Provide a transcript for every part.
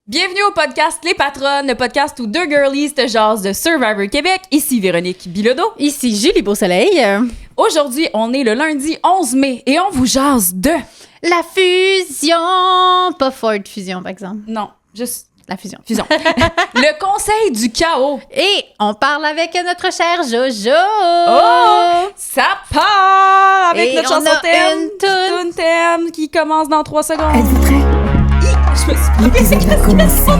Bienvenue au podcast Les Patronnes, le podcast où deux girlies te jasent de Survivor Québec. Ici Véronique Bilodeau. Ici Julie Beausoleil. Aujourd'hui, on est le lundi 11 mai et on vous jase de... La fusion! Pas Ford Fusion, par exemple. Non, juste... La fusion. Fusion. Le conseil du chaos. Et on parle avec notre cher Jojo. Oh! Ça part avec Et notre on chanson a thème. une toune. Toune thème qui commence dans 3 secondes. Êtes-vous prêts? Je me suis trompée, L'épisode va commencer.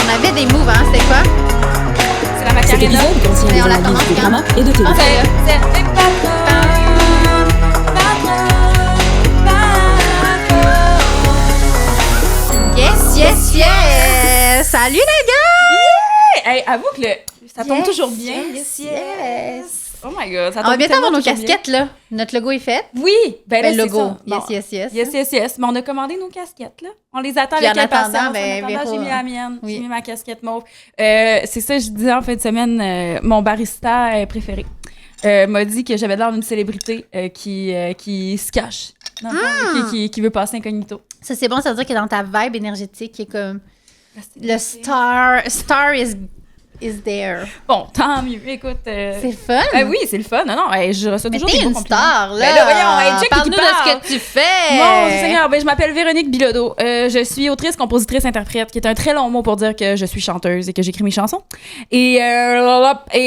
On avait des moves, hein? C'était quoi? C'est la Cet Macarena. épisode contient Mais des on la analyses commence de quand? drama et de télé. Ah, C'est les patronnes. Yes! Salut les gars! Hey, avoue que ça tombe Yes, toujours bien. Yes! Oh my god, ça On tombe va bientôt tellement avoir nos toujours bien. casquettes, là. Notre logo est fait. Oui, ben là, Le c'est logo. ça. Bon. Yes. Mais on a commandé nos casquettes, là. On les attend Puis avec en attendant, impatience. ben, En attendant, Véro, j'ai mis la mienne. oui. J'ai mis ma casquette mauve. C'est ça, je disais en fin de semaine, mon barista préféré m'a dit que j'avais l'air d'une célébrité qui se cache. Dans le fond, qui veut passer incognito. Ça, c'est bon, ça veut dire que dans ta vibe énergétique, qui est comme le star is there. Bon, tant mieux. Écoute. C'est fun. Oui, c'est le fun. Non, je reçois Mais toujours t'es des une beaux compliments. star, là. Ben là, voyons, hey, check Parle-nous qui de parle. ce que tu fais. Mon Dieu Seigneur, ben, je m'appelle Véronique Bilodeau. Je suis autrice, compositrice, interprète, qui est un très long mot pour dire que je suis chanteuse et que j'écris mes chansons. Et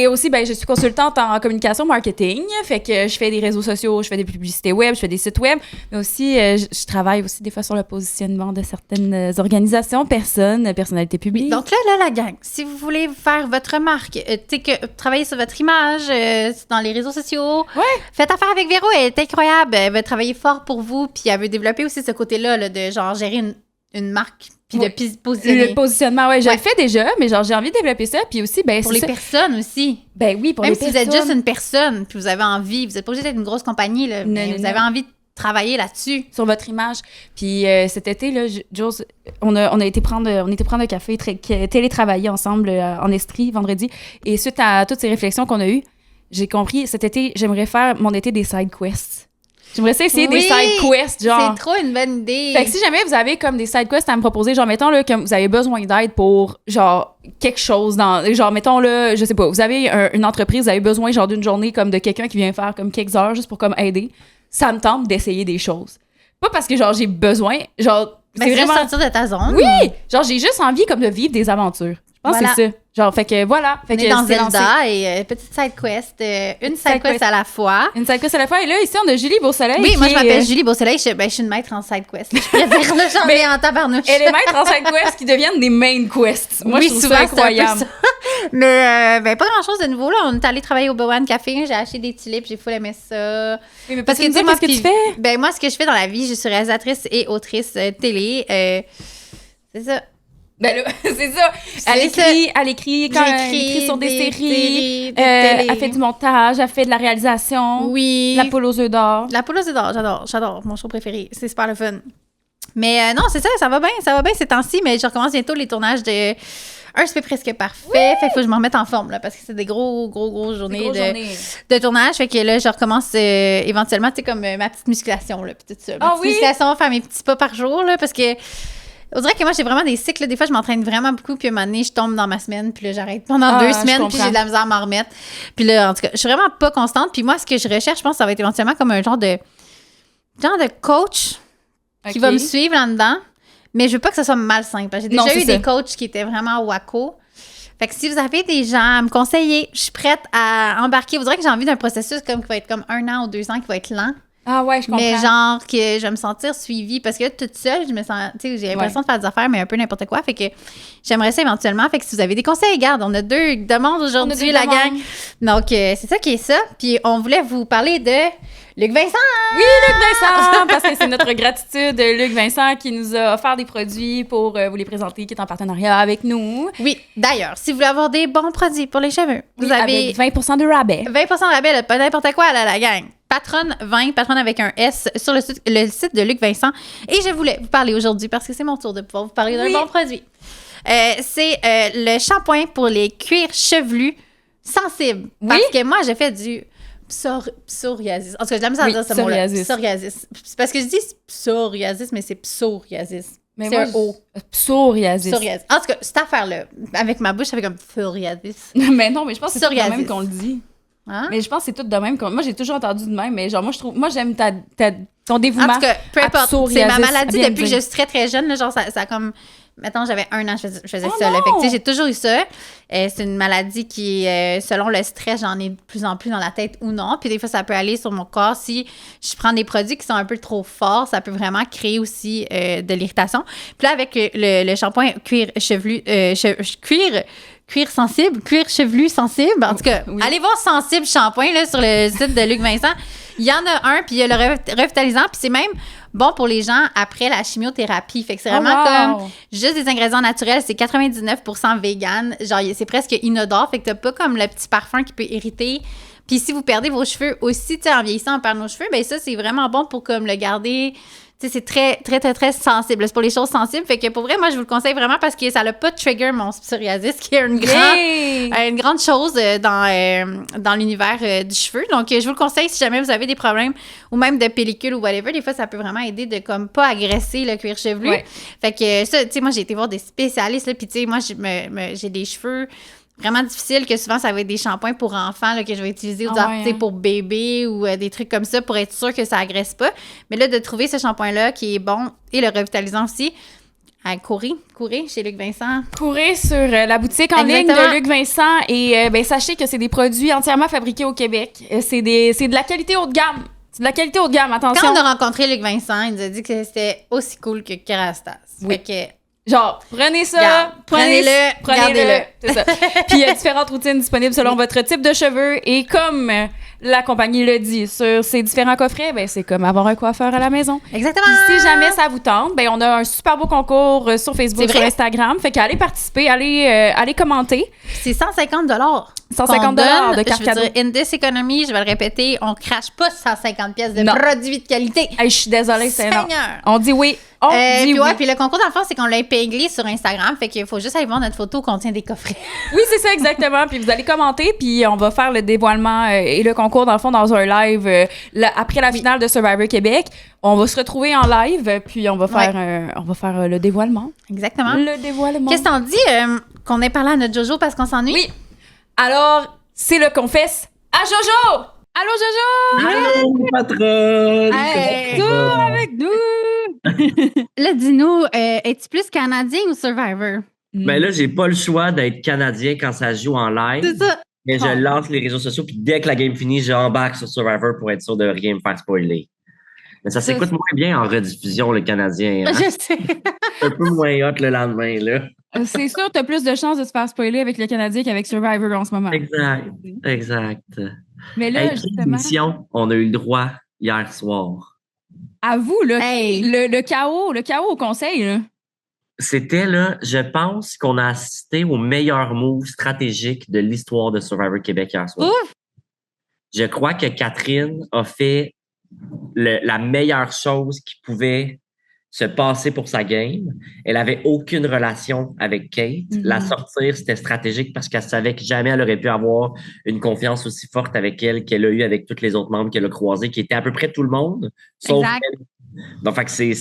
aussi, ben, je suis consultante en communication marketing. Fait que je fais des réseaux sociaux, je fais des publicités web, je fais des sites web. Mais aussi, je travaille aussi des fois sur le positionnement de certaines organisations, personnalités publiques. Donc là, la gang, si vous voulez faire votre marque, travailler sur votre image dans les réseaux sociaux, faites affaire avec Véro, elle est incroyable. Elle va travailler fort pour vous, puis elle veut développer aussi ce côté-là là, de genre gérer une marque, puis de positionner. Le positionnement, je Ouais. le fais déjà, mais genre j'ai envie de développer ça. Puis aussi, ben, Pour c'est les ça. personnes aussi. Ben oui, pour Même les si vous personnes. êtes juste une personne, puis vous avez envie, vous n'êtes pas obligé d'être une grosse compagnie, là, mais Non, vous non. avez envie de travailler là-dessus. Sur votre image. Puis cet été, là, Jules, on a été prendre un café, télétravailler ensemble en Estrie vendredi. Et suite à toutes ces réflexions qu'on a eues, j'ai compris, cet été, j'aimerais faire mon été des side quests. J'aimerais ça essayer des side quests, genre. C'est trop une bonne idée. Fait que si jamais vous avez comme des side quests à me proposer, genre, mettons, là, comme vous avez besoin d'aide pour, genre, quelque chose genre, mettons, là, je sais pas, vous avez une entreprise, vous avez besoin, genre, d'une journée comme de quelqu'un qui vient faire comme quelques heures juste pour comme aider, ça me tente d'essayer des choses. Pas parce que, genre, j'ai besoin, genre, Mais c'est c'est vraiment... juste sortir de ta zone. Oui! Genre, j'ai juste envie comme de vivre des aventures. Je pense que Voilà. c'est ça. Genre, fait que voilà. Fait On que est dans c'est lancé. Zelda et petite side quest, une side quest à la fois. Une side quest à la fois. Et là, ici, on a Julie Beausoleil. Oui, moi qui je est, m'appelle Julie Beausoleil, je suis une maître en side quest. Je préfère le j'en ai en tabarnouche. Elle est maître en side quests qui deviennent des main quests. Moi, Oui, je trouve souvent, ça c'est un peu incroyable. ça. Mais pas grand chose de nouveau là. On est allé travailler au Bowan Café, j'ai acheté des tulipes, j'ai full aimé ça. Oui, mais Parce que tu tu sais, sais, qu'est-ce que tu fais? Ben moi, ce que je fais dans la vie, je suis réalisatrice et autrice télé. C'est ça. Ben là, c'est ça. Elle écrit quand elle écrit sur des séries. des télés. Elle fait du montage, elle fait de la réalisation. Oui. La poule aux œufs d'or. La poule aux œufs d'or, j'adore, mon show préféré. C'est super le fun. Mais non, c'est ça va bien ces temps-ci, mais je recommence bientôt les tournages de un c'est presque parfait. Fait qu'il faut que je me remette en forme, là, parce que c'est des gros journées de tournage. Fait que là, je recommence éventuellement, tu sais, comme ma petite musculation, là, puis tout ça. Ma petite musculation, faire mes petits pas par jour, là, parce que on dirait que moi, j'ai vraiment des cycles. Des fois, je m'entraîne vraiment beaucoup, puis à un moment donné, je tombe dans ma semaine, puis là, j'arrête pendant 2 semaines, puis j'ai de la misère à m'en remettre. Puis là, en tout cas, je suis vraiment pas constante. Puis moi, ce que je recherche, je pense que ça va être éventuellement comme un genre de coach qui va me suivre là-dedans. Mais je veux pas que ça soit malsain, parce que j'ai déjà eu des coachs qui étaient vraiment wacko. Fait que si vous avez des gens à me conseiller, je suis prête à embarquer. Vous direz que j'ai envie d'un processus qui va être comme 1 an ou 2 ans, qui va être lent. Ah ouais, je comprends. Mais genre que je vais me sentir suivie parce que là, toute seule, je me sens, tu sais, j'ai l'impression de faire des affaires, mais un peu n'importe quoi. Fait que j'aimerais ça éventuellement. Fait que si vous avez des conseils, regarde, on a 2 demandes aujourd'hui, la gang. Donc, c'est ça qui est ça. Puis on voulait vous parler de Luc Vincent! Oui, Luc Vincent! Parce que c'est notre gratitude, Luc Vincent, qui nous a offert des produits pour vous les présenter, qui est en partenariat avec nous. Oui, d'ailleurs, si vous voulez avoir des bons produits pour les cheveux, vous avez avec 20% de rabais. 20% de rabais, pas n'importe quoi, là, la gang. Patronne 20, Patronne avec un S, sur le site de Luc Vincent. Et je voulais vous parler aujourd'hui, parce que c'est mon tour de pouvoir vous parler d'un bon produit. C'est le shampoing pour les cuirs chevelus sensibles. Parce que moi, j'ai fait du psoriasis. En tout cas, j'ai la misère à dire ce mot-là. Psoriasis. C'est parce que je dis psoriasis, mais c'est psoriasis. Mais C'est moi, un O. Psoriasis. Psoriasis. En tout cas, cette affaire-là, avec ma bouche, ça fait comme psoriasis. Mais non, mais je pense que c'est tout de Psoriasis. même qu'on le dit. Hein? Mais je pense que c'est tout de même. Moi, j'ai toujours entendu de même, mais genre, moi, j'aime ton dévouement. En tout cas, peu à importe. C'est psoriasis, ma maladie bien depuis que dire. je suis très, très jeune. Là, genre, ça comme... Mettons, j'avais 1 an, je faisais Oh ça. Là. Fait que, non! tu sais, j'ai toujours eu ça. C'est une maladie qui, selon le stress, j'en ai de plus en plus dans la tête ou non. Puis des fois, ça peut aller sur mon corps. Si je prends des produits qui sont un peu trop forts, ça peut vraiment créer aussi de l'irritation. Puis là, avec le shampoing cuir chevelu, cuir sensible, cuir chevelu sensible. En tout cas, Oui. allez voir Sensible Shampoing là, sur le site de Luc Vincent. Il y en a un, puis il y a le revitalisant, puis c'est même bon pour les gens après la chimiothérapie. Fait que c'est vraiment comme juste des ingrédients naturels. C'est 99% vegan. Genre, c'est presque inodore. Fait que t'as pas comme le petit parfum qui peut irriter. Puis si vous perdez vos cheveux aussi, tu sais, en vieillissant, on perd nos cheveux, ben ça, c'est vraiment bon pour comme le garder. Tu sais, c'est très, très, très, très sensible. C'est pour les choses sensibles. Fait que pour vrai, moi, je vous le conseille vraiment parce que ça n'a pas trigger mon psoriasis, qui est une grande chose dans l'univers du cheveu. Donc, je vous le conseille si jamais vous avez des problèmes ou même de pellicule ou whatever. Des fois, ça peut vraiment aider de comme pas agresser le cuir chevelu. Ouais. Fait que ça, tu sais, moi, j'ai été voir des spécialistes. Là, puis, tu sais, moi, j'ai des cheveux vraiment difficiles que souvent, ça va être des shampoings pour enfants là, que je vais utiliser ou pour bébé ou des trucs comme ça pour être sûr que ça agresse pas. Mais là, de trouver ce shampoing-là qui est bon et le revitalisant aussi, courez chez Luc Vincent. Courez sur la boutique en ligne de Luc Vincent et sachez que c'est des produits entièrement fabriqués au Québec. C'est de la qualité haut de gamme. C'est de la qualité haut de gamme, attention. Quand on a rencontré Luc Vincent, il nous a dit que c'était aussi cool que Kerastase. Oui. Fait que... Genre, prenez ça, prenez-le, gardez-le. C'est ça. Puis il y a différentes routines disponibles selon votre type de cheveux. Et comme la compagnie le dit sur ces différents coffrets, c'est comme avoir un coiffeur à la maison. Exactement. Puis si jamais ça vous tente, on a un super beau concours sur Facebook, sur Instagram. Fait qu'allez participer, allez commenter. C'est 150 $150 de carte cadeau. Je veux dire, in this economy, je vais le répéter, on crache pas 150 pièces de produits de qualité. Hey, je suis désolée, c'est non. Seigneur. On dit oui. Puis le concours dans le fond, c'est qu'on l'a épinglé sur Instagram, fait qu'il faut juste aller voir notre photo contient des coffrets. Oui, c'est ça exactement. Puis vous allez commenter, puis on va faire le dévoilement et le concours dans le fond dans un live après la finale de Survivor Québec. On va se retrouver en live, puis on va faire le dévoilement. Exactement. Le dévoilement. Qu'est-ce que t'en dis qu'on ait parlé à notre Jojo parce qu'on s'ennuie? Oui. Alors, c'est le confesse à Jojo. Allô, Jojo! Allô, patronne! Hey! Retour avec nous! Là, dis-nous, es-tu plus Canadien ou Survivor? Ben là, j'ai pas le choix d'être Canadien quand ça joue en live. C'est ça. Mais je lance les réseaux sociaux, puis dès que la game finit, j'embarque sur Survivor pour être sûr de rien me faire spoiler. Mais ça s'écoute moins bien en rediffusion, le Canadien. Hein? Je sais. Un peu moins hot le lendemain, là. C'est sûr, t'as plus de chances de te faire spoiler avec le Canadien qu'avec Survivor en ce moment. Exact. Mais là, justement... Émission, on a eu le droit hier soir. À vous, là, le chaos au conseil, là. C'était, là, je pense qu'on a assisté au meilleur move stratégique de l'histoire de Survivor Québec hier soir. Ouf! Je crois que Catherine a fait la meilleure chose qui pouvait se passer pour sa game. Elle avait aucune relation avec Kate. Mm-hmm. La sortir, c'était stratégique parce qu'elle savait que jamais elle aurait pu avoir une confiance aussi forte avec elle qu'elle a eu avec tous les autres membres qu'elle a croisés, qui étaient à peu près tout le monde, sauf elle. Donc, fait que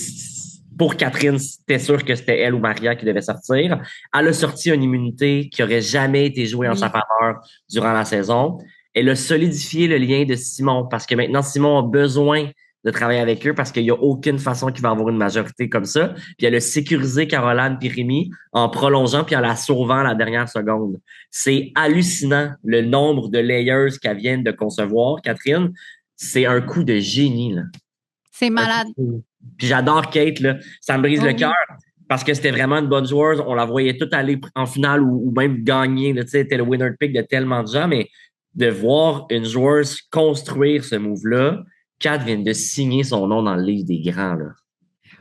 pour Catherine, c'était sûr que c'était elle ou Maria qui devait sortir. Elle a sorti une immunité qui aurait jamais été jouée en sa faveur durant la saison. Elle a solidifié le lien de Simon parce que maintenant, Simon a besoin de travailler avec eux parce qu'il n'y a aucune façon qu'il va avoir une majorité comme ça. Puis elle a sécurisé Caroline puis Rémi en prolongeant puis en la sauvant à la dernière seconde. C'est hallucinant le nombre de layers qu'elle vient de concevoir, Catherine. C'est un coup de génie, là. C'est malade. Puis j'adore Kate, là. Ça me brise le cœur parce que c'était vraiment une bonne joueuse. On la voyait toute aller en finale ou même gagner, là. Tu sais, c'était le winner pick de tellement de gens, mais de voir une joueuse construire ce move-là, Kat vient de signer son nom dans le livre des grands, là.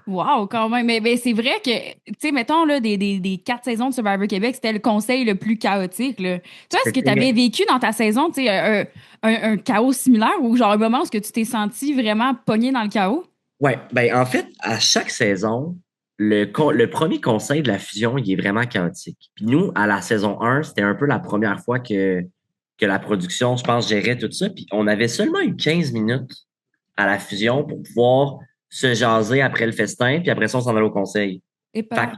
Wow, quand même. Mais c'est vrai que, tu sais, mettons, là, des 4 saisons de Survivor Québec, c'était le conseil le plus chaotique, là. Tu vois, est-ce que tu avais vécu dans ta saison, tu sais, un chaos similaire ou genre un moment où tu t'es senti vraiment pogné dans le chaos? Ouais, ben en fait, à chaque saison, le premier conseil de la fusion, il est vraiment chaotique. Puis nous, à la saison 1, c'était un peu la première fois que la production, je pense, gérait tout ça. Puis on avait seulement eu 15 minutes à la fusion pour pouvoir se jaser après le festin, puis après ça, on s'en allait au conseil. Et Fait que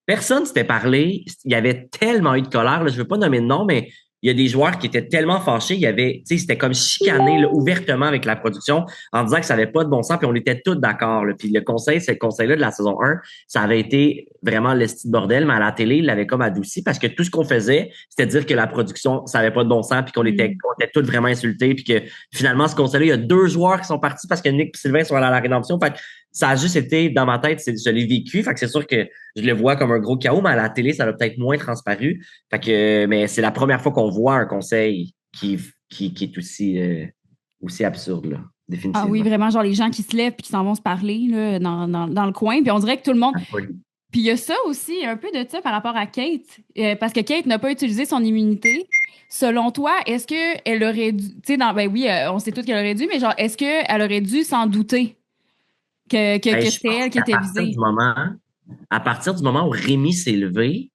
personne s'était parlé. Il y avait tellement eu de colère. Là, je veux pas nommer de nom, mais il y a des joueurs qui étaient tellement fâchés. Il y avait, tu sais, c'était comme chicané là, ouvertement avec la production en disant que ça avait pas de bon sens. Puis on était tous d'accord. Là. Puis le conseil, ce conseil-là de la saison 1, ça avait été vraiment le style bordel, mais à la télé, il l'avait comme adouci parce que tout ce qu'on faisait, c'était dire que la production, ça avait pas de bon sens, puis qu'on était tous vraiment insultés, puis que finalement, ce conseil-là, il y a 2 joueurs qui sont partis parce que Nick et Sylvain sont allés à la rédemption. Fait que ça a juste été dans ma tête, je l'ai vécu. Fait que c'est sûr que je le vois comme un gros chaos, mais à la télé, ça a peut-être moins transparu. Fait que, mais c'est la première fois qu'on voit un conseil qui est aussi absurde, là, définitivement. Ah oui, vraiment, genre les gens qui se lèvent et qui s'en vont se parler là, dans le coin. Puis on dirait que tout le monde. Puis il y a ça aussi, un peu de ça par rapport à Kate, parce que Kate n'a pas utilisé son immunité. Selon toi, est-ce qu'elle aurait dû, tu sais, ben oui, on sait tous qu'elle aurait dû, mais genre, est-ce qu'elle aurait dû s'en douter que c'était elle qui était visée? À partir du moment où Rémi s'est levé,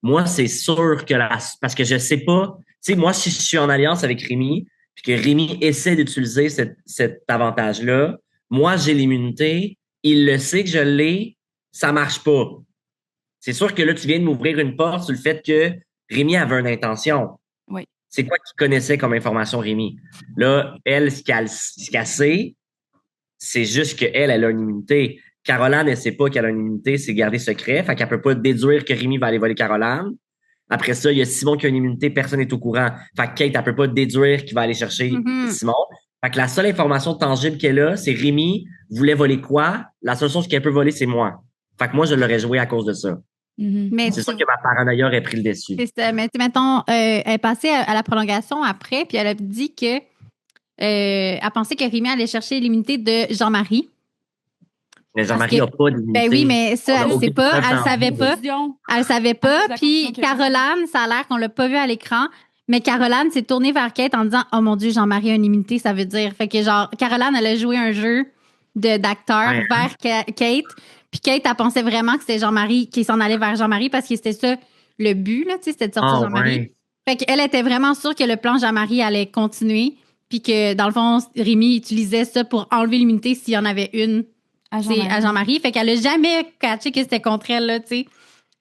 moi, c'est sûr que parce que je sais pas, tu sais, moi, si je suis en alliance avec Rémi, puis que Rémi essaie d'utiliser cet avantage-là, moi, j'ai l'immunité, il le sait que je l'ai, ça marche pas. C'est sûr que là, tu viens de m'ouvrir une porte sur le fait que Rémi avait une intention. Oui. C'est quoi qu'il connaissait comme information, Rémi? Là, elle, ce qu'elle sait, c'est juste qu'elle, elle a une immunité. Caroline, elle sait pas qu'elle a une immunité, c'est garder secret. Fait qu'elle peut pas déduire que Rémi va aller voler Caroline. Après ça, il y a Simon qui a une immunité, personne n'est au courant. Fait que Kate, elle peut pas déduire qu'il va aller chercher Simon. Fait que la seule information tangible qu'elle a, c'est Rémi voulait voler quoi? La seule chose qu'elle peut voler, c'est moi. Fait que moi, je l'aurais joué à cause de ça. Mais c'est sûr que ma paranoïa aurait pris le dessus. C'est ça. Mais mettons, elle est passée à la prolongation après, puis elle a dit que elle pensait que Rémi allait chercher l'immunité de Jean-Marie. Mais Jean-Marie n'a pas d'immunité. Ben oui, mais ça, elle ne sait pas. Elle savait pas. Elle savait pas. Puis Caroline, ça a l'air qu'on l'a pas vu à l'écran. Mais Caroline s'est tournée vers Kate en disant « Oh mon Dieu, Jean-Marie a une immunité, ça veut dire. » Fait que genre, Caroline, elle a joué un jeu d'acteur vers Kate. Puis Kate, elle pensait vraiment que c'était Jean-Marie qui s'en allait vers Jean-Marie parce que c'était ça le but, là, tu sais, c'était de sortir Jean-Marie. Ouais. Fait qu'elle était vraiment sûre que le plan Jean-Marie allait continuer. Puis que, dans le fond, Rémi utilisait ça pour enlever l'immunité s'il y en avait une à Jean-Marie. Fait qu'elle a jamais catché que c'était contre elle, là, tu sais.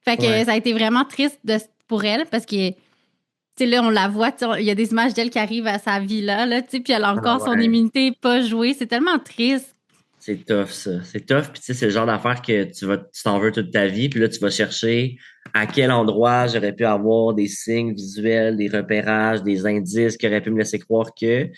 Fait que ça a été vraiment triste pour elle parce que, tu sais, là, on la voit, il y a des images d'elle qui arrivent à sa villa, là, tu sais, puis elle a encore son immunité pas jouée. C'est tellement triste. C'est tough, ça. C'est tough, puis tu sais, c'est le genre d'affaire que tu t'en veux toute ta vie, puis là, tu vas chercher à quel endroit j'aurais pu avoir des signes visuels, des repérages, des indices qui auraient pu me laisser croire que.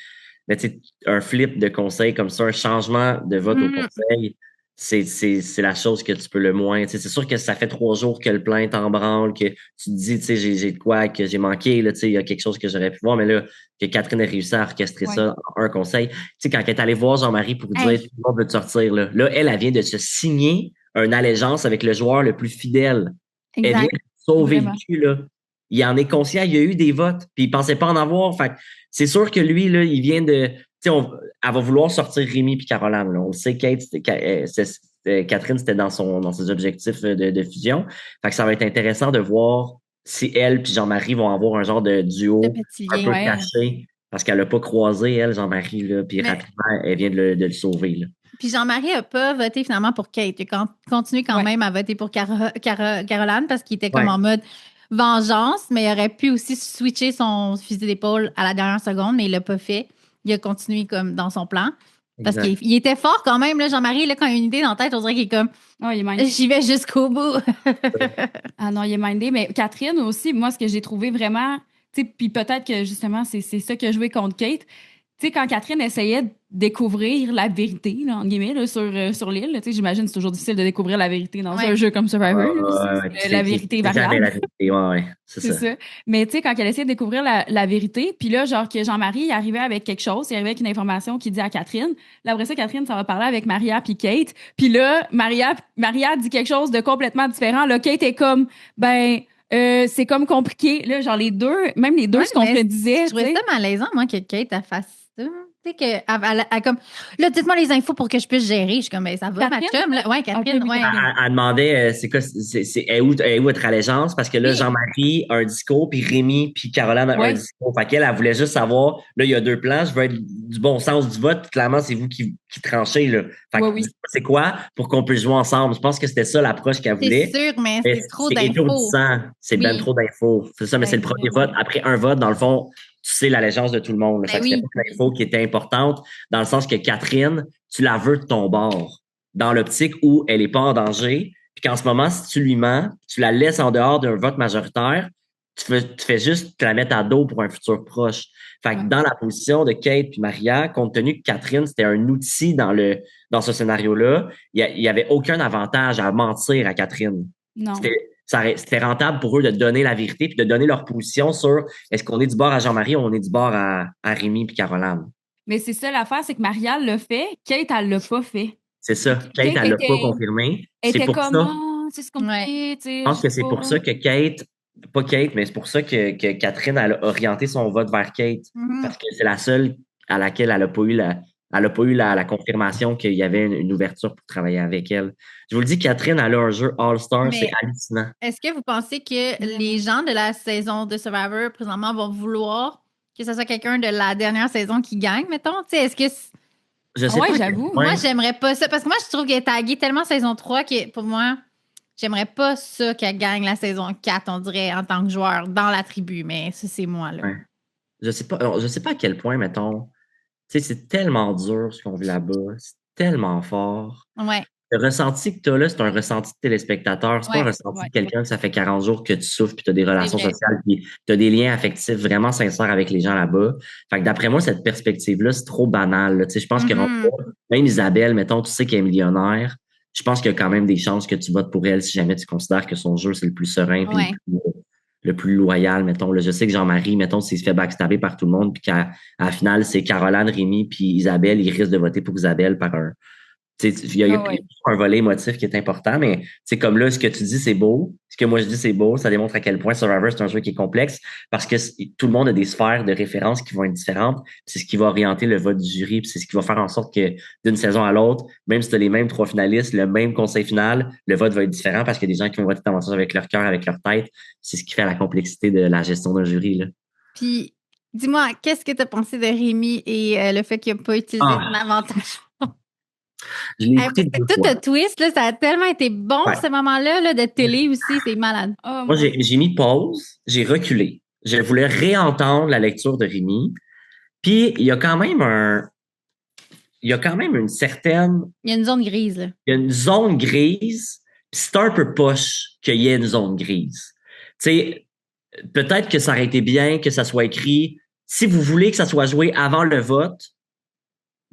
Mais tu sais, un flip de conseil comme ça, un changement de vote au conseil, c'est la chose que tu peux le moins. Tu sais, c'est sûr que ça fait 3 jours que le plan est en branle, que tu te dis, tu sais, j'ai de quoi que j'ai manqué, là, tu sais, il y a quelque chose que j'aurais pu voir, mais là, que Catherine ait réussi à orchestrer ça en un conseil. Tu sais, quand elle est allée voir Jean-Marie pour dire, tout le monde veut te sortir, là, elle vient de se signer une allégeance avec le joueur le plus fidèle. Exact. Elle vient de sauver le cul, là. Il en est conscient, il y a eu des votes, puis il pensait pas en avoir. Fait c'est sûr que lui, là, il vient de. Tu sais, elle va vouloir sortir Rémi puis Caroline. Là. On le sait, Catherine, c'était dans ses objectifs de fusion. Fait que ça va être intéressant de voir si elle puis Jean-Marie vont avoir un genre de duo un peu caché. Parce qu'elle n'a pas croisé, elle, Jean-Marie, là, puis rapidement, elle vient de le sauver. Là. Puis Jean-Marie n'a pas voté finalement pour Kate. Il a continué quand même à voter pour Caroline parce qu'il était comme en mode vengeance, mais il aurait pu aussi switcher son fusil d'épaule à la dernière seconde, mais il l'a pas fait. Il a continué comme dans son plan. Parce qu'il était fort quand même, là, Jean-Marie, là, quand il a une idée dans la tête, on dirait qu'il est comme j'y vais jusqu'au bout. Ah non, il est mindé. Mais Catherine aussi, moi, ce que j'ai trouvé vraiment, tu sais, puis peut-être que justement, c'est ça que joué contre Kate. Tu sais, quand Catherine essayait de découvrir la vérité, là, entre guillemets, là, sur l'île, tu sais, j'imagine que c'est toujours difficile de découvrir la vérité dans un jeu comme Survivor. La vérité est variable. La vérité, c'est ça. Mais tu sais, quand elle essayait de découvrir la vérité, puis là, genre que Jean-Marie il arrivait avec quelque chose, il arrivait avec une information qu'il dit à Catherine. Là, après ça, Catherine, ça va parler avec Maria puis Kate. Puis là, Maria dit quelque chose de complètement différent. Là, Kate est comme, c'est comme compliqué. Là, genre les deux se contredisaient. Je trouvais ça malaisant, moi, que Kate fasse ça. Tu sais, elle comme, là, dites-moi les infos pour que je puisse gérer. Je suis comme, ben, ça va, ma Catherine? chum, là. Ouais, Catherine, Ok, ouais. Elle demandait, c'est quoi, est où votre allégeance? Parce que là, Oui. Jean-Marie a un discours, puis Rémi, puis Caroline a un Ouais. discours. Fait qu'elle, elle voulait juste savoir, là, il y a deux plans, je veux être du bon sens du vote, puis clairement, c'est vous qui tranchez, là. Fait que, Oui. c'est quoi pour qu'on puisse jouer ensemble? Je pense que c'était ça l'approche qu'elle C'est voulait. sûr, mais Mais c'est trop c'est d'infos. étourdissant. C'est Oui. ben trop d'infos. C'est ça, mais c'est le premier vote. Après un vote, dans le fond, tu sais l'allégeance de tout le monde. Fait que c'était pas l'info qui était importante, dans le sens que Catherine, tu la veux de ton bord. Dans l'optique où elle est pas en danger, puis qu'en ce moment, si tu lui mens, tu la laisses en dehors d'un vote majoritaire, tu fais juste te la mettre à dos pour un futur proche. Fait que dans la position de Kate puis Maria, compte tenu que Catherine, c'était un outil dans ce scénario-là, il y avait aucun avantage à mentir à Catherine. Non. C'était rentable pour eux de donner la vérité puis de donner leur position sur est-ce qu'on est du bord à Jean-Marie ou on est du bord à Rémi puis Caroline. Mais c'est ça l'affaire, c'est que Maria l'a fait, Kate, elle l'a pas fait. C'est ça. Kate, elle l'a pas confirmé. Elle C'est était pour comme, ça. c'est compliqué, tu sais. Je pense que c'est pour ça que Kate, pas Kate, mais c'est pour ça que Catherine elle a orienté son vote vers Kate. Parce que c'est la seule à laquelle elle a pas eu la confirmation qu'il y avait une ouverture pour travailler avec elle. Je vous le dis, Catherine, elle a un jeu All-Star, c'est hallucinant. Est-ce que vous pensez que les gens de la saison de Survivor, présentement, vont vouloir que ce soit quelqu'un de la dernière saison qui gagne, mettons? Tu sais, est-ce que... Je sais pas. J'avoue. Moi, j'aimerais pas ça. Parce que moi, je trouve qu'elle est taguée tellement saison 3 que, pour moi, j'aimerais pas ça qu'elle gagne la saison 4, on dirait, en tant que joueur, dans la tribu. Mais ça, c'est moi, là. Ouais. Je sais pas à quel point, mettons, tu sais, c'est tellement dur ce qu'on vit là-bas. C'est tellement fort. Ouais. Le ressenti que tu as là, c'est un ressenti de téléspectateur. C'est pas un ressenti de quelqu'un que ça fait 40 jours que tu souffres puis tu as des relations sociales puis tu as des liens affectifs vraiment sincères avec les gens là-bas. Fait que d'après moi, cette perspective-là, c'est trop banal. Là. Tu sais, je pense que même Isabelle, mettons, tu sais qu'elle est millionnaire. Je pense qu'il y a quand même des chances que tu votes pour elle si jamais tu considères que son jeu, c'est le plus serein puis le plus loyal, mettons. Là, je sais que Jean-Marie, mettons, s'il se fait backstabber par tout le monde puis qu'à la finale, c'est Caroline, Rémi puis Isabelle, il risque de voter pour Isabelle par un... Il y a un volet émotif qui est important, mais c'est comme là, ce que tu dis, c'est beau. Ce que moi, je dis, c'est beau. Ça démontre à quel point Survivor, c'est un jeu qui est complexe parce que tout le monde a des sphères de référence qui vont être différentes. C'est ce qui va orienter le vote du jury, puis c'est ce qui va faire en sorte que d'une saison à l'autre, même si tu as les mêmes 3 finalistes, le même conseil final, le vote va être différent parce qu'il y a des gens qui vont voter davantage avec leur cœur, avec leur tête. C'est ce qui fait la complexité de la gestion d'un jury, là. Puis, dis-moi, qu'est-ce que tu as pensé de Rémi et le fait qu'il n'a pas utilisé son avantage? Je l'ai écouté deux tout fois. le twist, là, ça a tellement été bon, ce moment-là, là, de télé aussi, c'est malade. Moi, j'ai mis pause, j'ai reculé. Je voulais réentendre la lecture de Rémi. Puis, il y a quand même une certaine... Il y a une zone grise, là. Il y a une zone grise, puis c'est un peu poche qu'il y ait une zone grise. Tu sais, peut-être que ça aurait été bien que ça soit écrit, si vous voulez que ça soit joué avant le vote,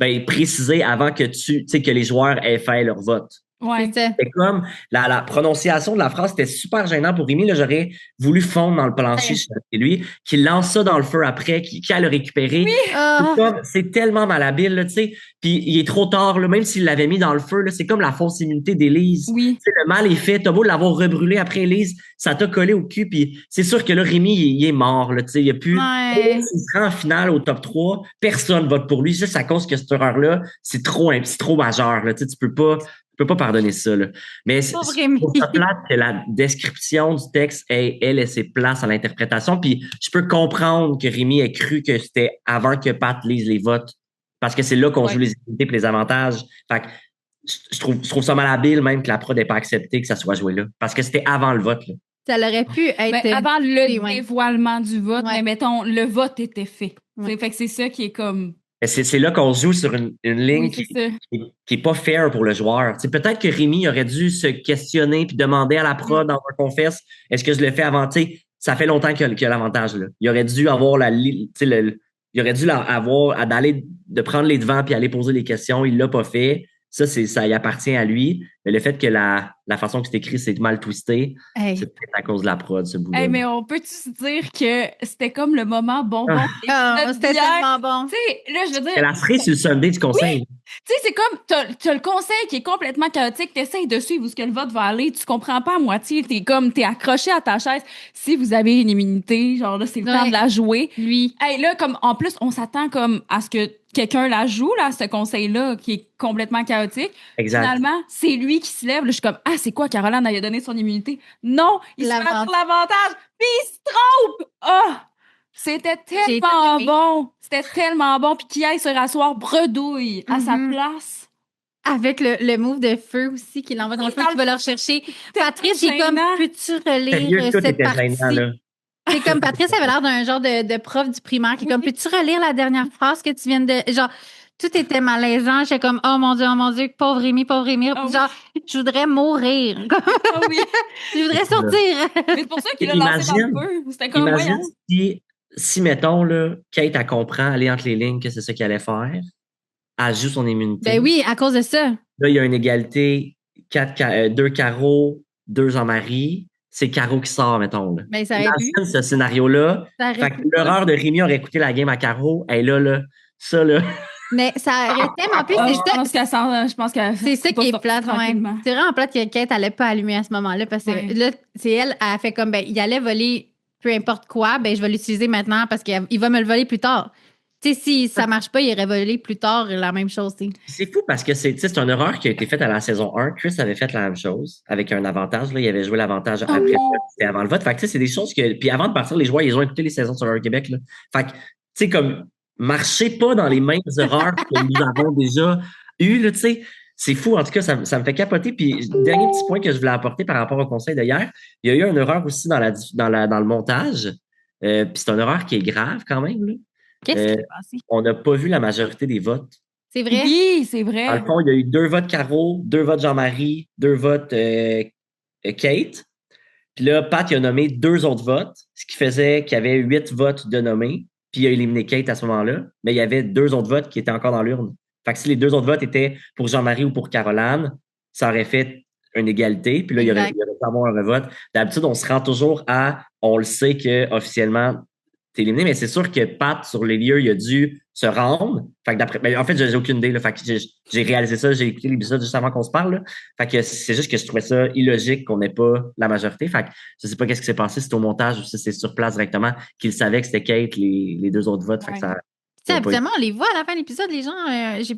ben, précisez avant que que les joueurs aient fait leur vote. Ouais. C'est comme la prononciation de la phrase, c'était super gênant pour Rémi. Là, j'aurais voulu fondre dans le plancher chez lui, qu'il lance ça dans le feu après, qu'il a le récupérer. Oui. C'est tellement malhabile, là, tu sais. Puis il est trop tard, là, même s'il l'avait mis dans le feu, là, c'est comme la fausse immunité d'Élise. Oui. T'sais, le mal est fait. T'as beau l'avoir rebrûlé après Élise, ça t'a collé au cul. Puis c'est sûr que là, Rémi, il est mort. Là, il n'y a plus. S'il se rend en finale au top 3, personne vote pour lui. Juste à cause que cette erreur-là, c'est trop majeur. Là, tu peux pas pardonner ça, là. Mais c'est ça plate que la description du texte ait laissé place à l'interprétation. Puis je peux comprendre que Rémi ait cru que c'était avant que Pat lise les votes. Parce que c'est là qu'on joue les inégalités et les avantages. Fait que je trouve ça malhabile même que la prod n'ait pas accepté que ça soit joué là. Parce que c'était avant le vote, là. Ça aurait pu être... avant le dévoilement du vote, mais mettons, le vote était fait. Fait que c'est ça qui est comme... C'est là qu'on joue sur une ligne qui est pas fair pour le joueur. T'sais, peut-être que Rémi aurait dû se questionner puis demander à la prod dans un confesse, est-ce que je le fais avant? T'sais, ça fait longtemps qu'il y a l'avantage là. Il aurait dû avoir il aurait dû avoir de prendre les devants puis aller poser les questions. Il l'a pas fait. Ça y appartient à lui. Mais le fait que la façon que c'est écrit, c'est mal twisté, c'est peut-être à cause de la prod, ce bout-là. Mais on peut-tu se dire que c'était comme le moment bonbon? C'était tellement bon. Tu sais, là, je veux dire... C'est la cerise sur le Sunday du conseil. Oui. Tu sais, c'est comme, t'as le conseil qui est complètement chaotique, t'essayes de suivre où ce que le vote va aller, tu comprends pas à moitié, t'es accroché à ta chaise. Si vous avez une immunité, genre là, c'est le temps de la jouer. Lui. Là, comme, en plus, on s'attend comme à ce que quelqu'un la joue, là, ce conseil-là, qui est complètement chaotique. Exact. Finalement, c'est lui qui se lève. Là, je suis comme, ah, c'est quoi, Caroline, elle a donné son immunité? Non, il se fait sur l'avantage, puis il se trompe! Ah! C'était tellement bon! C'était tellement bon. Puis qui aille se rasseoir bredouille à sa place. Avec le move de feu aussi, qui l'envoie dans le feu, qui va le rechercher. Patrice, j'ai comme, peux-tu relire cette partie? C'est comme Patrice avait l'air d'un genre de prof du primaire qui est comme, peux-tu relire la dernière phrase que tu viens de. Genre, tout était malaisant. J'étais comme, oh mon Dieu, pauvre Rémi. Genre, je voudrais mourir. Ah oui. Je voudrais sortir. Mais c'est pour ça qu'il a lancé dans le feu. C'était comme, imagine si, mettons, là, Kate, elle comprend, aller entre les lignes que c'est ça qu'elle allait faire, elle joue son immunité. Ben oui, à cause de ça. Là, il y a une égalité, 2 Caro, 2 Jean-Marie. C'est Caro qui sort, mettons. Là. Ben, ça imagine ce scénario-là. Fait que l'erreur de Rémi aurait écouté la game à Caro. Et là, ça, là. Mais ça aurait été, mais en plus, je pense que c'est ça qui est plate, quand même. C'est vraiment plate que Kate n'allait pas allumer à ce moment-là, parce que là, c'est elle a fait comme, ben, il allait voler peu importe quoi, ben, je vais l'utiliser maintenant parce qu'il va me le voler plus tard. Tu sais, si ça marche pas, il irait voler plus tard la même chose, t'sais. C'est fou parce que c'est une erreur qui a été faite à la saison 1. Chris avait fait la même chose avec un avantage. Là, il avait joué l'avantage après c'était avant le vote. Fait que c'est des choses que. Puis avant de partir, les joueurs, ils ont écouté les saisons sur le Québec. Là. Fait que, tu sais, comme marchez pas dans les mêmes erreurs que nous avons déjà eues, là, tu sais. C'est fou, en tout cas, ça me fait capoter. Puis, dernier petit point que je voulais apporter par rapport au conseil d'hier, il y a eu une erreur aussi dans le montage. Puis c'est une erreur qui est grave quand même, là. Qu'est-ce qui s'est passé? On n'a pas vu la majorité des votes. C'est vrai? Oui, c'est vrai. Dans le fond, il y a eu 2 votes Caro, 2 votes Jean-Marie, 2 votes Kate. Puis là, Pat, il a nommé 2 autres votes, ce qui faisait qu'il y avait 8 votes de nommés. Puis il a éliminé Kate à ce moment-là. Mais il y avait 2 autres votes qui étaient encore dans l'urne. Fait que si les 2 autres votes étaient pour Jean-Marie ou pour Caroline, ça aurait fait une égalité. Puis là, il y aurait pas avoir un revote. D'habitude, on se rend toujours on le sait que officiellement t'es éliminé, mais c'est sûr que Pat, sur les lieux, il a dû se rendre. Fait que en fait, j'ai aucune idée, là. Fait que j'ai réalisé ça, j'ai écouté l'épisode juste avant qu'on se parle, là. Fait que c'est juste que je trouvais ça illogique qu'on n'ait pas la majorité. Fait que je sais pas qu'est-ce qui s'est passé, si c'est au montage ou si c'est sur place directement, qu'ils savaient que c'était Kate, les 2 autres votes. Fait que ça. Habituellement, on les voit à la fin de l'épisode, les gens, j'ai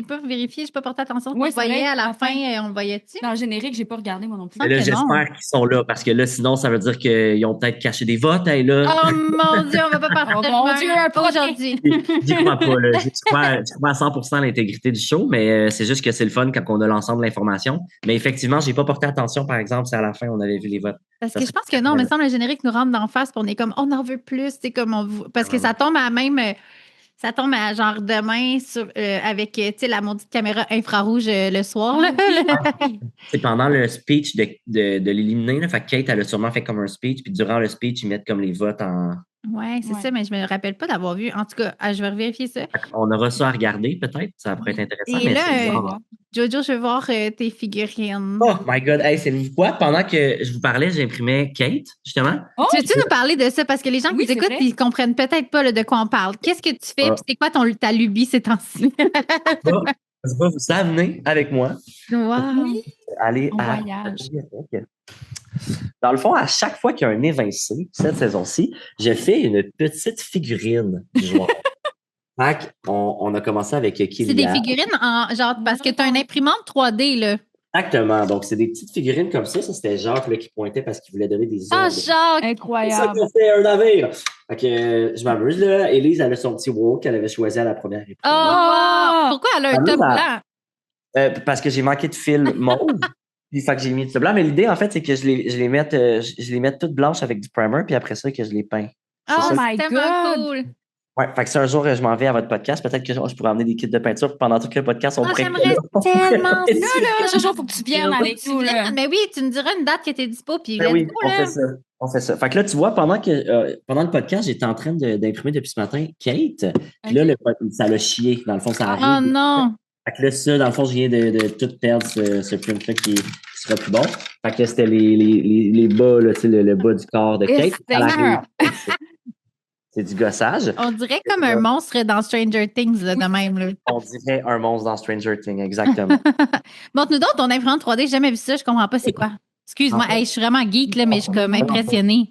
pas vérifié, j'ai pas porté attention. Oui, on voyait à la fin, on le voyait-tu? Dans le générique, j'ai pas regardé moi non plus. Mais là, j'espère qu'ils sont là, parce que là, sinon, ça veut dire qu'ils ont peut-être caché des votes, hein, là. Oh mon Dieu, on va pas partir de mon Dieu, pas aujourd'hui. J'y crois pas, là. Je crois à 100% à l'intégrité du show, mais c'est juste que c'est le fun quand on a l'ensemble de l'information. Mais effectivement, j'ai pas porté attention, par exemple, si à la fin, on avait vu les votes. Parce que je pense que non, mais semble le générique nous rentre d'en face, puis on est comme, on en veut plus, c'est comme parce que ça tombe à même. Ça tombe à genre demain avec la maudite caméra infrarouge le soir. Là. C'est pendant le speech de l'éliminer. Fait que Kate, elle a sûrement fait comme un speech. Puis durant le speech, ils mettent comme les votes en. Oui, c'est ça, mais je me rappelle pas d'avoir vu. En tout cas, je vais revérifier ça. On aura ça à regarder, peut-être. Ça pourrait être intéressant. Et là, Jojo, je veux voir tes figurines. Oh my God! Hey, c'est quoi? Pendant que je vous parlais, j'imprimais Kate, justement. Oh, tu veux-tu nous parler de ça? Parce que les gens qui nous écoutent, ils comprennent peut-être pas de quoi on parle. Qu'est-ce que tu fais? C'est quoi ta lubie ces temps-ci? Vous amener avec moi. Wow! Aller à voyage. Dans le fond, à chaque fois qu'il y a un évincé, cette saison-ci, je fais une petite figurine du joueur. Fait on a commencé avec Kylia. C'est des figurines genre parce que tu as une imprimante 3D, là. Exactement. Donc, c'est des petites figurines comme ça. Ça, c'était Jacques là, qui pointait parce qu'il voulait donner des ordres. Ah, Jacques! Incroyable. C'est ça que c'est un navire. Fait que je m'amuse, là. Élise, elle a son petit walk qu'elle avait choisi à la première épreuve. Oh! Pourquoi elle a un top blanc? Parce que j'ai manqué de fil mauve. Puis, fait que j'ai mis du blanc. Mais l'idée, en fait, c'est que je les mette toutes blanches avec du primer, puis après ça, que je les peins. Oh my God! Cool! Ouais, fait que si un jour je m'en vais à votre podcast, peut-être que je pourrais amener des kits de peinture pendant tout le podcast. J'aimerais tellement ça, là. Ce jour, faut que tu viennes avec nous, là. Mais oui, tu me diras une date que t'es dispo, puis oui, on fait ça. Fait que là, tu vois, pendant le podcast, j'étais en train d'imprimer depuis ce matin Kate. Puis là, ça l'a chié. Dans le fond, ça arrive. Oh non! Fait que là, ça, dans le fond, je viens de tout perdre ce print-là qui sera plus bon. Fait que là, c'était les bas, là, tu sais, le bas du corps de Kate. C'est du gossage. On dirait comme un monstre dans Stranger Things, là, de même. Là. On dirait un monstre dans Stranger Things, exactement. Montre-nous donc ton imprimante 3D. J'ai jamais vu ça. Je comprends pas c'est quoi. Excuse-moi, je suis vraiment geek, là, mais je suis comme impressionnée.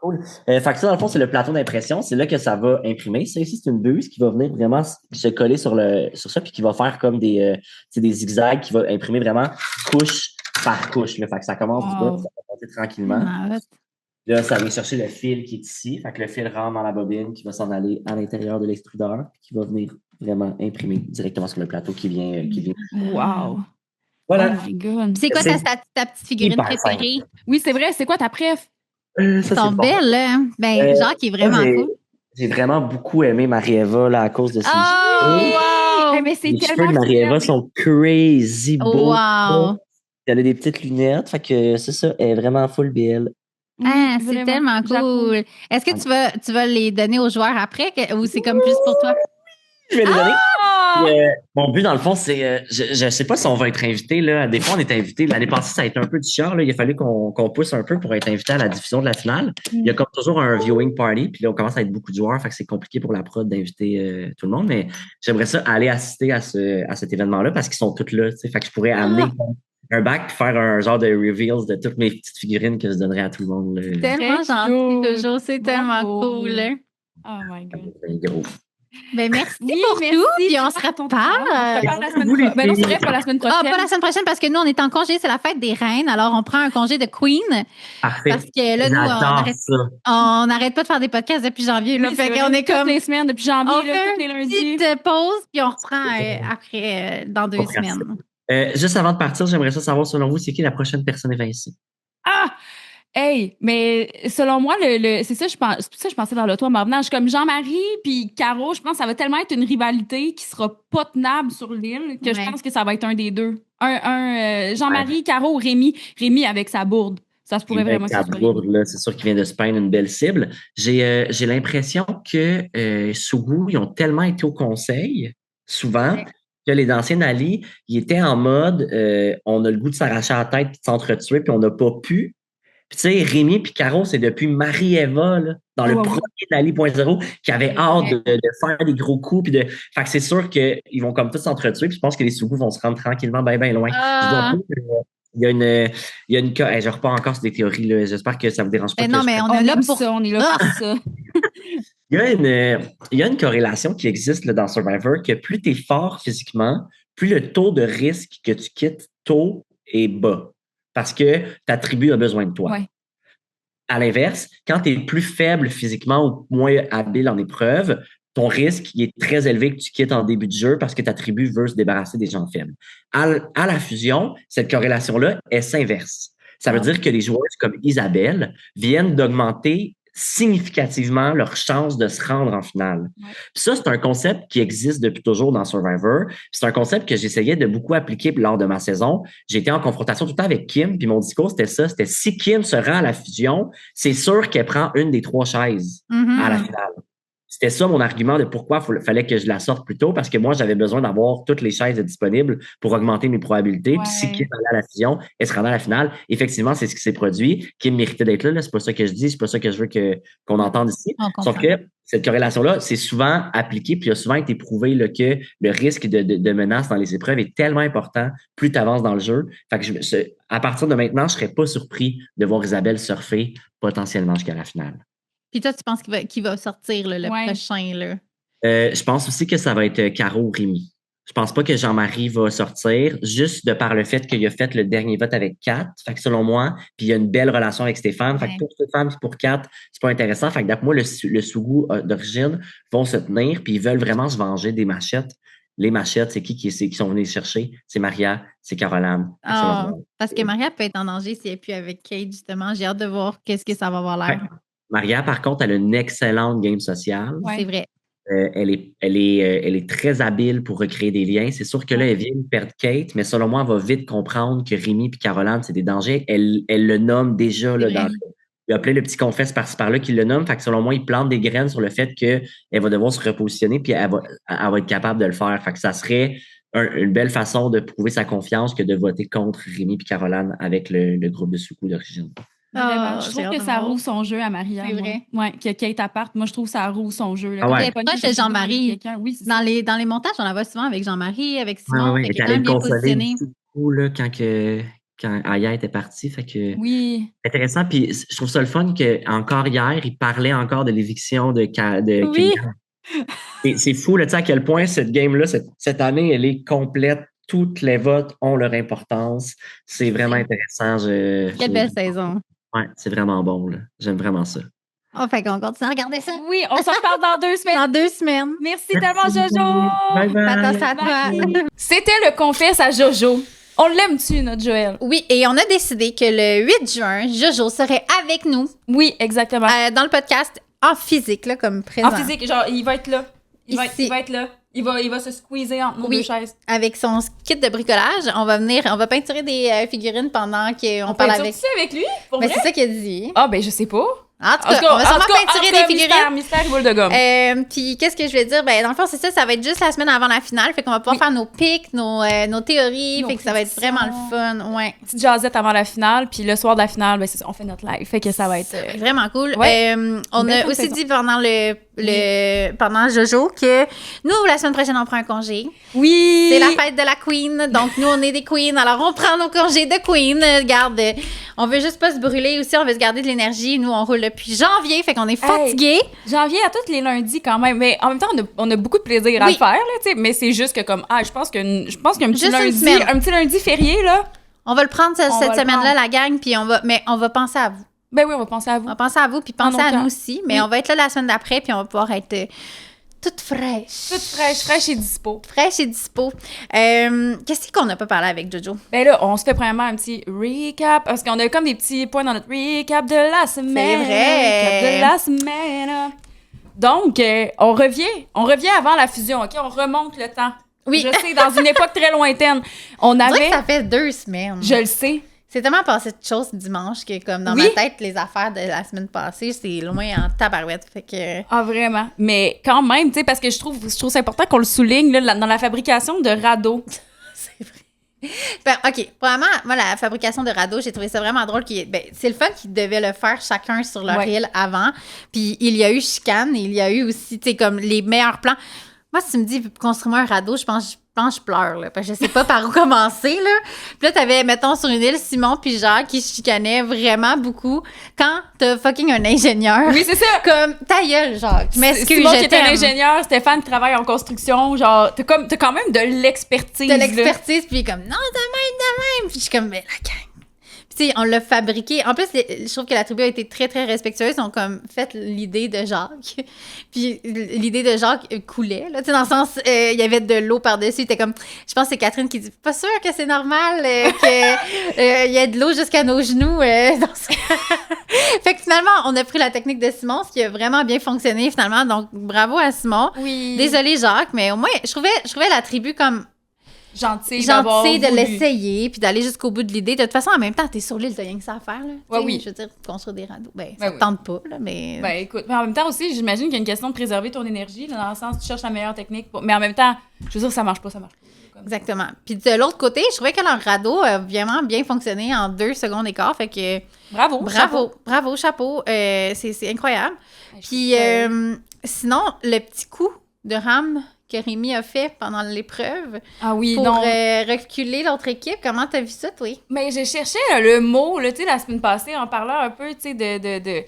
Cool. Fait que ça, dans le fond, c'est le plateau d'impression. C'est là que ça va imprimer. Ça ici, c'est une buse qui va venir vraiment se coller sur ça, puis qui va faire comme des zigzags, qui va imprimer vraiment couche par couche. Là. Fait que ça commence du bas, ça va monter tranquillement. Là, ça vient chercher le fil qui est ici. Fait que le fil rentre dans la bobine, qui va s'en aller à l'intérieur de l'extrudeur, puis qui va venir vraiment imprimer directement sur le plateau qui vient. Wow! Voilà. Oh my God. C'est quoi ta petite figurine préférée? Oui, c'est vrai. C'est quoi ta préf? Elles sont belles, là. Ben, Jacques est vraiment cool. J'ai vraiment beaucoup aimé Marie-Eva là, à cause de ses cheveux. Wow! Mais c'est les tellement cheveux de Marie-Eva sont crazy beaux. Wow! Elle a des petites lunettes, fait que c'est ça, elle est vraiment full BL. Ah, c'est tellement cool. Est-ce que tu vas les donner aux joueurs après ou c'est comme plus pour toi? Je vais les donner. Mon but, dans le fond, c'est... je sais pas si on va être invité. Là. Des fois, on est invité. L'année passée, ça a été un peu du chiard. Là. Il a fallu qu'on pousse un peu pour être invité à la diffusion de la finale. Il y a comme toujours un viewing party. Puis là, on commence à être beaucoup de joueurs. Fait que c'est compliqué pour la prod d'inviter tout le monde. Mais j'aimerais ça aller assister à cet événement-là parce qu'ils sont tous là. T'sais. Fait que je pourrais amener un bac et faire un genre de reveals de toutes mes petites figurines que je donnerais à tout le monde. C'est tellement gentil, toujours. C'est tellement cool. Oh my God. Gros. Ben merci pour tout. Puis on se reparle. Ben non, c'est vrai, pas la semaine prochaine. Ah, pas la semaine prochaine parce que nous, on est en congé. C'est la fête des reines. Alors, on prend un congé de Queen. Parfait. Parce que là, nous, on n'arrête pas de faire des podcasts depuis janvier. Là, fait qu'on est comme. Toutes les semaines depuis janvier, on fait tous les lundis. Une petite pause, puis on reprend après, dans 2 semaines. Juste avant de partir, j'aimerais ça savoir, selon vous, c'est qui la prochaine personne évincée? Ah! Hey, mais selon moi, c'est ça, c'est pour ça que je pensais vers le toit en m'en venant. Je suis comme Jean-Marie puis Caro, je pense que ça va tellement être une rivalité qui sera pas tenable sur l'île que je pense que ça va être un des deux. Jean-Marie, Caro ou Rémi. Rémi avec sa bourde. Ça se pourrait vraiment que ça soit bourde, là, c'est sûr qu'il vient de se peindre une belle cible. J'ai l'impression que Sougou, ils ont tellement été au conseil, souvent, que les anciens Ali, ils étaient en mode on a le goût de s'arracher la tête et de s'entretuer, puis on n'a pas pu. Puis tu sais, Rémi puis Caro, c'est depuis Marie-Eva, là, dans le premier Nali.0, qui avait hâte de faire des gros coups. Puis fait que c'est sûr qu'ils vont comme tous s'entretuer. Puis je pense que les Sougou vont se rendre tranquillement bien loin. Je vois pas il y a une je repars encore sur des théories, là. J'espère que ça vous dérange pas. Non, mais on est là pour ça. On est là pour ça. Il y a une corrélation qui existe là, dans Survivor, que plus tu es fort physiquement, plus le taux de risque que tu quittes tôt est bas. Parce que ta tribu a besoin de toi. Ouais. À l'inverse, quand tu es plus faible physiquement ou moins habile en épreuve, ton risque il est très élevé que tu quittes en début de jeu parce que ta tribu veut se débarrasser des gens faibles. À la fusion, cette corrélation-là, elle s'inverse. Ça veut dire que les joueuses comme Isabelle viennent d'augmenter significativement leur chance de se rendre en finale. Ouais. Puis ça, c'est un concept qui existe depuis toujours dans Survivor. C'est un concept que j'essayais de beaucoup appliquer lors de ma saison. J'étais en confrontation tout le temps avec Kim, puis mon discours, c'était ça. C'était si Kim se rend à la fusion, c'est sûr qu'elle prend une des 3 chaises à la finale. C'était ça mon argument de pourquoi fallait que je la sorte plus tôt, parce que moi, j'avais besoin d'avoir toutes les chaises disponibles pour augmenter mes probabilités. Ouais. Puis si Kim allait à la fusion, elle se rendait à la finale. Effectivement, c'est ce qui s'est produit. Kim méritait d'être là. C'est pas ça que je dis, c'est pas ça que je veux qu'on entende ici. Sauf que cette corrélation-là, c'est souvent appliqué, puis il a souvent été prouvé là, que le risque de menace dans les épreuves est tellement important plus tu avances dans le jeu. Fait que à partir de maintenant, je serais pas surpris de voir Isabelle surfer potentiellement jusqu'à la finale. Puis toi, tu penses qu'il va sortir là, le prochain? Là? Je pense aussi que ça va être Caro ou Rémi. Je pense pas que Jean-Marie va sortir, juste de par le fait qu'il a fait le dernier vote avec Kat. Fait que selon moi, puis il y a une belle relation avec Stéphane. Fait que pour Stéphane et pour Kat, c'est pas intéressant. Fait que d'après moi, le Sougou d'origine vont se tenir, puis ils veulent vraiment se venger des machettes. Les machettes, c'est qui sont venus les chercher? C'est Maria, c'est Caroline. Parce que Maria peut être en danger si elle n'est plus avec Kate, justement. J'ai hâte de voir qu'est-ce que ça va avoir l'air. Maria, par contre, elle a une excellente game sociale. Ouais. C'est vrai. Elle est très habile pour recréer des liens. C'est sûr que là, elle vient de perdre Kate, mais selon moi, elle va vite comprendre que Rémi et Caroline, c'est des dangers. Elle le nomme déjà. Là, il y a plein de petits confesses par-ci par-là qui le nomment. Fait que selon moi, il plante des graines sur le fait qu'elle va devoir se repositionner puis elle va être capable de le faire. Fait que ça serait une belle façon de prouver sa confiance que de voter contre Rémi et Caroline avec le groupe de Sougou d'origine. Je trouve que ça roule son jeu à Maria. C'est vrai. Ouais, que Kate apparte. Moi, je trouve que ça roule son jeu. Là. Moi, c'est Jean-Marie. Oui, dans les montages, on la voit souvent avec Jean-Marie, avec Simon. Elle est allée le consoler du coup, là, quand quand Aya était partie. Fait que Oui. intéressant. Puis je trouve ça le fun qu'encore hier, il parlait encore de l'éviction de Oui. Kenyan. Et c'est fou, là, tu sais, à quel point cette game-là, cette année, elle est complète. Toutes les votes ont leur importance. C'est vraiment intéressant. Quelle belle saison. Ouais, c'est vraiment bon, là. J'aime vraiment ça. Oh, fait qu'on continue à regarder ça. Oui, on s'en reparle dans 2 semaines. Dans 2 semaines. Merci tellement, Jojo. Bye bye. Patas à toi. C'était le Confesse à Jojo. On l'aime-tu, notre Joël? Oui, et on a décidé que le 8 juin, Jojo serait avec nous Oui, exactement. dans le podcast en physique, là, comme présent. En physique, genre, il va être là. Il va être là. Il va se squeezer entre nos 2 chaises. Avec son kit de bricolage, on va peinturer des figurines pendant qu'on parle avec. avec lui? Pour Mais vrai? c'est ça qu'il a dit. Ah, ben, je sais pas. En tout cas, on va sûrement peinturer des figurines. Mystère boule de gomme. Puis, qu'est-ce que je vais dire? Ben, dans le fond, c'est ça va être juste la semaine avant la finale. Fait qu'on va pouvoir faire nos pics, nos théories. Nos fait que ça va être vraiment le fun. Ouais. Petite jasette avant la finale, puis le soir de la finale, ben, c'est ça, on fait notre live. Fait que ça va être. Vraiment cool. Ouais. On a aussi dit pendant pendant Jojo que nous, la semaine prochaine, on prend un congé. Oui! C'est la fête de la Queen. Donc, nous, on est des Queens. Alors, on prend nos congés de Queen. Regarde, on veut juste pas se brûler aussi. On veut se garder de l'énergie. Nous, on roule depuis janvier. Fait qu'on est fatigués. Janvier à tous les lundis quand même. Mais en même temps, on a beaucoup de plaisir à le faire, là, tu sais. Mais c'est juste que comme, je pense qu'un petit lundi férié, là. On va le prendre cette semaine-là, la gang. Puis on va penser à vous. Ben oui, on va penser à vous. On va penser à vous, puis penser à nous aussi. Mais on va être là la semaine d'après, puis on va pouvoir être toute fraîche. Toute fraîche et dispo. Fraîche et dispo. Qu'est-ce qu'on n'a pas parlé avec Jojo? Ben là, on se fait premièrement un petit recap, parce qu'on a comme des petits points dans notre recap de la semaine. C'est vrai. Recap de la semaine. Donc, on revient avant la fusion, OK? On remonte le temps. Oui. Je sais, dans une époque très lointaine. On dirait avait... que ça fait 2 semaines. Je le sais. C'est tellement passé de choses dimanche que, comme dans ma tête, les affaires de la semaine passée, c'est loin en tabarouette. Fait que... Ah, vraiment. Mais quand même, tu sais, parce que je trouve c'est important qu'on le souligne, là, dans la fabrication de radeaux. C'est vrai. Ben, OK. Premièrement, moi, la fabrication de radeaux, j'ai trouvé ça vraiment drôle. C'est le fun qu'ils devaient le faire chacun sur leur île avant. Puis il y a eu chicane, il y a eu aussi, tu sais, comme les meilleurs plans. Moi, si tu me dis construis-moi un radeau, je pense je pleure, là, parce que je sais pas par où commencer, là. Puis là, t'avais, mettons, sur une île, Simon puis Jacques qui se chicanaient vraiment beaucoup quand t'as fucking un ingénieur. Oui, c'est ça! Comme, ta gueule, Jacques. Je m'excuse, Simon qui est un ingénieur, Stéphane qui travaille en construction, genre, t'as quand même de l'expertise. De l'expertise, puis comme, non, de même. Puis je suis comme, mais la gang. Tu sais, on l'a fabriqué. En plus, je trouve que la tribu a été très, très respectueuse. Ils ont comme fait l'idée de Jacques. Puis l'idée de Jacques coulait, là. Tu sais, dans le sens, il y avait de l'eau par-dessus. C'était comme, je pense que c'est Catherine qui dit, pas sûr que c'est normal qu'il y ait de l'eau jusqu'à nos genoux. Fait que finalement, on a pris la technique de Simon, ce qui a vraiment bien fonctionné finalement. Donc, bravo à Simon. Oui. Désolée, Jacques, mais au moins, je trouvais la tribu comme... gentil de l'essayer puis d'aller jusqu'au bout de l'idée. De toute façon, en même temps, t'es sur l'île, t'as rien que ça à faire. Là. Ouais, oui. Je veux dire, construire des radeaux. Ça te tente pas, là, mais... Ben, écoute, mais en même temps aussi, j'imagine qu'il y a une question de préserver ton énergie, là, dans le sens, tu cherches la meilleure technique. Mais en même temps, je veux dire, ça marche pas. Exactement. Puis de l'autre côté, je trouvais que leur radeau a vraiment bien fonctionné en 2 secondes et quart. Fait que... Bravo, chapeau. C'est incroyable. Puis sinon, le petit coup de rame que Rémi a fait pendant l'épreuve pour reculer l'autre équipe. Comment t'as vu ça, toi? Mais je cherchais le mot, tu sais, la semaine passée, en parlant un peu, tu sais,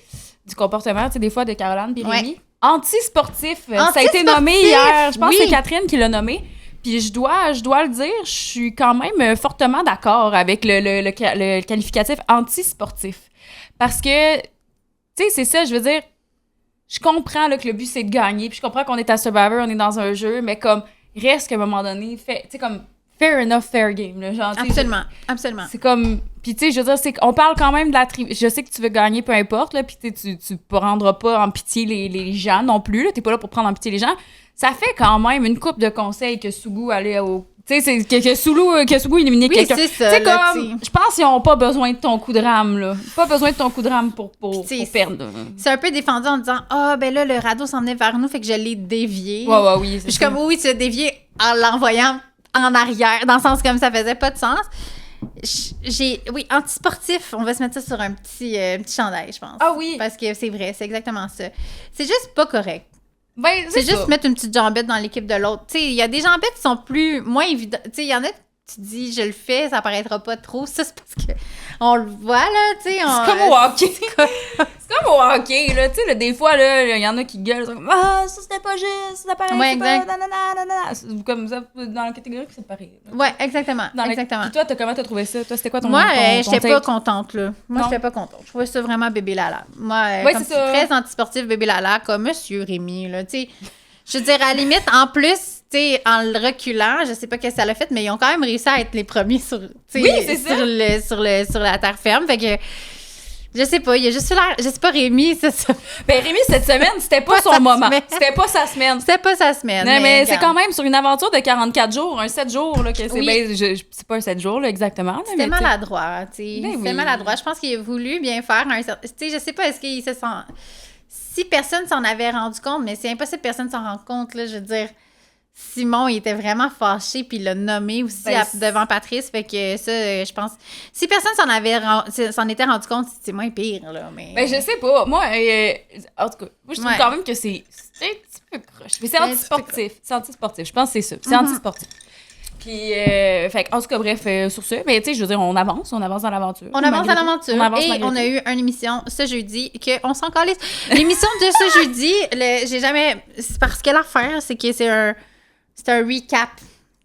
du comportement, tu sais, des fois, de Caroline et Rémi. Anti-sportif. Ça a été nommé hier. Je pense que c'est Catherine qui l'a nommé. Puis je dois le dire, je suis quand même fortement d'accord avec le qualificatif anti-sportif. Parce que, tu sais, c'est ça, je veux dire, je comprends là, que le but, c'est de gagner, puis je comprends qu'on est à Survivor, on est dans un jeu, mais comme, reste qu'à un moment donné, tu sais, comme, fair enough, fair game, là, genre, Absolument. C'est comme, puis tu sais, je veux dire, on parle quand même de la tribu, je sais que tu veux gagner, peu importe, là, puis tu prendras pas en pitié les gens non plus, là, t'es pas là pour prendre en pitié les gens. Ça fait quand même une couple de conseils que Sougou allait au... Tu sais, que Sougou éliminait quelqu'un. Oui, c'est ça. Tu sais, comme, je pense qu'ils n'ont pas besoin de ton coup de rame, là. Pas besoin de ton coup de rame pour perdre. C'est un peu défendu en disant, ben là, le radeau s'en venait vers nous, fait que je l'ai dévié. Oui. Je suis comme, oui, tu l'as dévié en l'envoyant en arrière, dans le sens comme ça faisait pas de sens. Oui, anti-sportif, on va se mettre ça sur un petit chandail, je pense. Ah oui. Parce que c'est vrai, c'est exactement ça. C'est juste pas correct. Ben, c'est juste mettre une petite jambette dans l'équipe de l'autre. Tu sais, il y a des jambettes qui sont moins évidentes. Tu sais, il y en a tu dis je le fais, ça paraîtra pas trop. Ça, c'est parce que on le voit, là, tu sais. C'est comme au hockey. C'est comme au hockey, là. Tu sais, des fois, là, il y en a qui gueulent. Comme, ah, ça, c'était pas juste. Ça paraît Ouais, pas. exact. C'est comme ça, dans la catégorie, c'est pareil. Là. Ouais, exactement. Exactement. Puis toi, comment t'as trouvé ça? Toi, c'était quoi ton Moi, ton j'étais take? pas contente, là. Moi, Non. j'étais pas contente. Je trouvais ça vraiment bébé Lala. Moi, Ouais, comme c'est ça. très antisportif bébé Lala, comme Monsieur Rémi, là, tu sais. Je veux dire, à la limite, en plus, tu sais, en le reculant, je sais pas qu'est-ce que ça l'a fait, mais ils ont quand même réussi à être les premiers sur, Oui, c'est ça. sur la terre ferme. Fait que, je sais pas, il a juste l'air, je sais pas, Rémi, c'est ça. Ben, Rémi, cette semaine, c'était pas Pas son sa moment. semaine. C'était pas sa semaine. C'était pas sa semaine. Non, mais c'est regarde. quand même sur une aventure de 44 jours, un 7 jours, là, que c'est Oui. ben, c'est pas un 7 jours, là, exactement. Là, C'était mais tu sais. maladroit, tu sais. Ben C'était oui. maladroit. Je pense qu'il a voulu bien faire un certain... Tu sais, je sais pas, est-ce qu'il se sent... Si personne s'en avait rendu compte, mais c'est impossible que personne s'en rende compte, là, je veux dire... Simon, il était vraiment fâché, puis il l'a nommé aussi Ben, devant Patrice, fait que ça, je pense... Si personne s'en était rendu compte, c'est moins pire, là, mais... Ben, je sais pas. Moi, en tout cas, moi, je trouve Ouais. quand même que c'est un petit peu croche. Mais c'est C'est un petit peu antisportif. C'est antisportif. Je pense que c'est ça. C'est antisportif. Puis, fait en tout cas, bref, sur ce, mais tu sais, je veux dire, on avance dans l'aventure. On avance malgré à tout. l'aventure. On avance Et malgré on tout. a eu une émission ce jeudi qu'on s'en calisse. L'émission de ce jeudi, j'ai jamais... C'est parce que l'affaire, c'est que c'est un recap.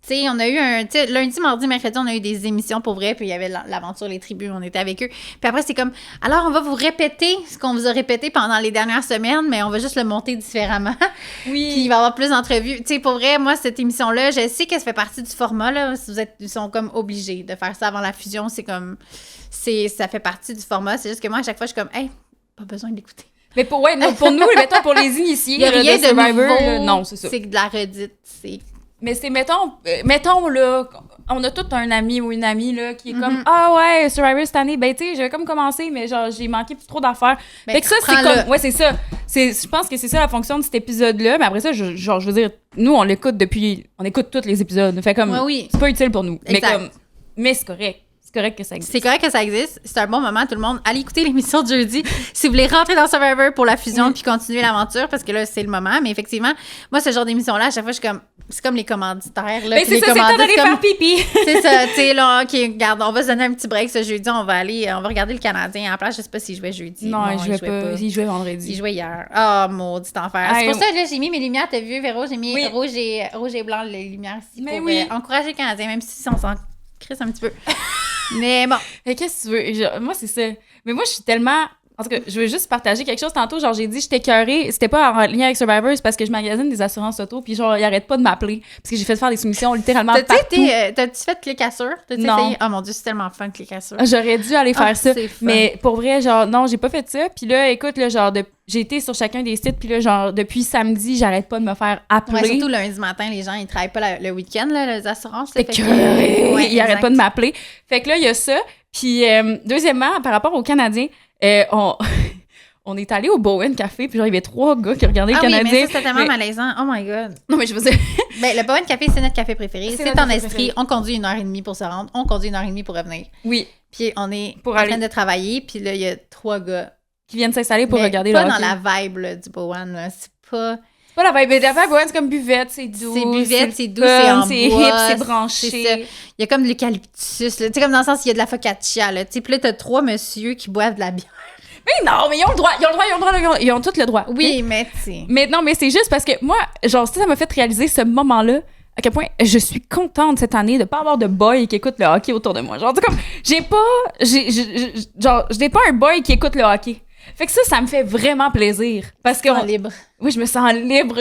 Tu sais, on a eu lundi, mardi, mercredi, on a eu des émissions pour vrai, puis il y avait l'aventure Les Tribus, on était avec eux. Puis après, c'est comme, alors on va vous répéter ce qu'on vous a répété pendant les dernières semaines, mais on va juste le monter différemment. Oui. Puis il va y avoir plus d'entrevues. Tu sais, pour vrai, moi, cette émission-là, je sais que ça fait partie du format, là. Ils sont comme obligés de faire ça avant la fusion. C'est comme, ça fait partie du format. C'est juste que moi, à chaque fois, je suis comme, hey, pas besoin d'écouter. Mais pour nous, mettons, pour les initiés, Il n'y a là, rien de Survivor, nouveau. là, non, c'est ça. C'est de la redite. Mais c'est, mettons, là, on a tout un ami ou une amie, là, qui est comme, ah ouais, Survivor cette année, ben, tu sais, j'avais comme commencé, mais genre, j'ai manqué trop d'affaires. Ben, fait que ça, c'est reprends-le. comme, ouais, c'est ça. Je pense que c'est ça la fonction de cet épisode-là, mais après ça, je veux dire, nous, on écoute tous les épisodes. Fait comme, Ouais, oui. c'est pas utile pour nous. Exact. Mais c'est correct. C'est correct que ça existe. C'est correct que ça existe. C'est un bon moment, tout le monde. Allez écouter l'émission de jeudi si vous voulez rentrer dans Survivor pour la fusion puis continuer l'aventure, parce que là, c'est le moment. Mais effectivement, moi, ce genre d'émission-là, à chaque fois, je suis comme... C'est comme les commanditaires, là. Mais puis c'est les ça, c'est le temps commandites, d'aller comme- faire pipi. C'est ça, tu sais, là, OK, regarde, on va se donner un petit break ce jeudi. On va regarder le Canadien. À la place, je sais pas s'il jouait jeudi. Non, il jouait pas. Il jouait vendredi. Il jouait hier. Ah, maudit enfer. Ah, C'est pour ça que là, j'ai mis mes lumières. T'as vu, Véro? J'ai mis Oui. rouge et blanc, les lumières ici, Mais pour oui. encourager le Canadien, même si on s'en crisse un petit peu. Mais bon. Mais qu'est-ce que tu veux? Moi, c'est ça. Mais moi, je suis tellement... En tout cas, je veux juste partager quelque chose. Tantôt, genre, j'ai dit j'étais écœurée. C'était pas en lien avec Survivor, c'est parce que je magasine des assurances auto, puis genre, ils arrêtent pas de m'appeler. Parce que j'ai fait faire des soumissions littéralement partout. T'as-tu fait clicassure? T'as-tu Non. essayé? Oh mon Dieu, c'est tellement fun, clicassure. J'aurais dû aller faire ça. C'est fun. Mais pour vrai, genre, non, j'ai pas fait ça. Puis là, écoute, là, genre, j'ai été sur chacun des sites, puis là, genre, depuis samedi, j'arrête pas de me faire appeler. Ouais, surtout lundi matin, les gens, ils travaillent pas le week-end, là, les assurances. C'était là, fait que- écœuré. Ouais, Ils arrêtent exact. pas de m'appeler. Fait que là, il y a ça. Puis, deuxièmement, par rapport aux Canadiens, on est allé au Bowen Café, puis genre, il y avait 3 gars qui regardaient les Ah oui, Canadiens. mais ça, c'était tellement Mais- malaisant. Oh my God. Non, mais je veux dire... Ben, le Bowen Café, c'est notre café préféré. C'est C'est notre en café esprit. préféré. On conduit 1h30 pour se rendre. On conduit 1h30 pour revenir. Oui, Puis on est Pour en aller- train de travailler. Puis là, il y a 3 gars. qui viennent s'installer pour Mais regarder pas le dans hockey. la vibe là, du Bowen. Là. C'est pas... C'est pas la vibe. Mais la vibe, Bowen, c'est comme buvette, c'est doux. C'est buvette, c'est doux, fun, c'est en c'est bois, hip, c'est c'est branché. ça. Il y a comme de l'eucalyptus. là. Tu sais, comme dans le sens, il y a de la focaccia. Là. Tu sais, puis là, t'as 3 messieurs qui boivent de la bière. Mais non, mais ils ont le droit, ils ont tout le droit. Oui, ok? mais tu sais... Mais non, mais c'est juste parce que moi, genre, ça m'a fait réaliser ce moment-là, à quel point je suis contente cette année de pas avoir de boy qui écoute le hockey autour de moi. Genre, c'est comme, je n'ai pas un boy qui écoute le hockey. Fait que ça me fait vraiment plaisir. Parce que, libre. oui, je me sens libre.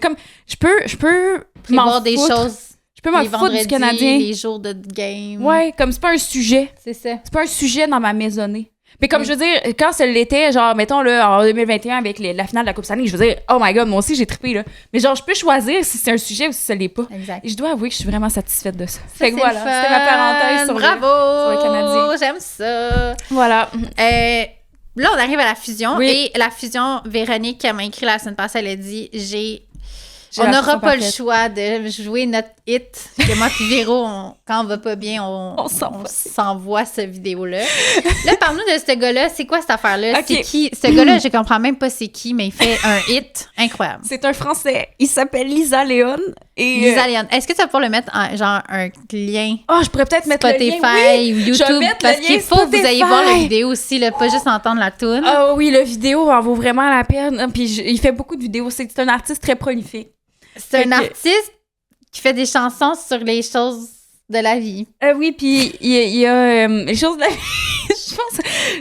Comme, je peux m'en Prévoir des foutre. choses. Je peux m'en Les foutre vendredis, du Canadien. les jours de game. Ouais, comme c'est pas un sujet. C'est ça. C'est pas un sujet dans ma maisonnée. Mais comme Oui. je veux dire, quand ça l'était, genre, mettons, là, en 2021, avec la finale de la Coupe Stanley, je veux dire, oh my God, moi aussi, j'ai trippé, là. Mais genre, je peux choisir si c'est un sujet ou si ça l'est pas. Exact. Et je dois avouer que je suis vraiment satisfaite de ça. Ça, Fait que c'est voilà, le fun. c'était ma parenthèse sur Bravo! le Canadien. J'aime ça. Voilà. Là, on arrive à la fusion. Oui. Et la fusion, Véronique, qui m'a écrit la semaine passée, elle a dit On n'aura pas le choix de jouer notre hit. Que moi puis Véro, quand on va pas bien, on s'envoie cette vidéo-là. Là, parle-nous de ce gars-là. C'est quoi cette affaire-là? Okay. C'est qui? Ce gars-là, je comprends même pas c'est qui, mais il fait un hit incroyable. C'est un Français. Il s'appelle Lisa Léon. Lisa Léon. Est-ce que tu vas pouvoir le mettre en genre un lien? Je pourrais peut-être mettre Spotify le lien. Ou YouTube. Parce qu'il faut que vous ayez voir la vidéo aussi, là, pas juste entendre la toune. Oui, la vidéo en vaut vraiment la peine. Puis il fait beaucoup de vidéos. C'est un artiste très prolifique. C'est un artiste qui fait des chansons sur les choses de la vie. Oui, puis il y a les choses de la vie.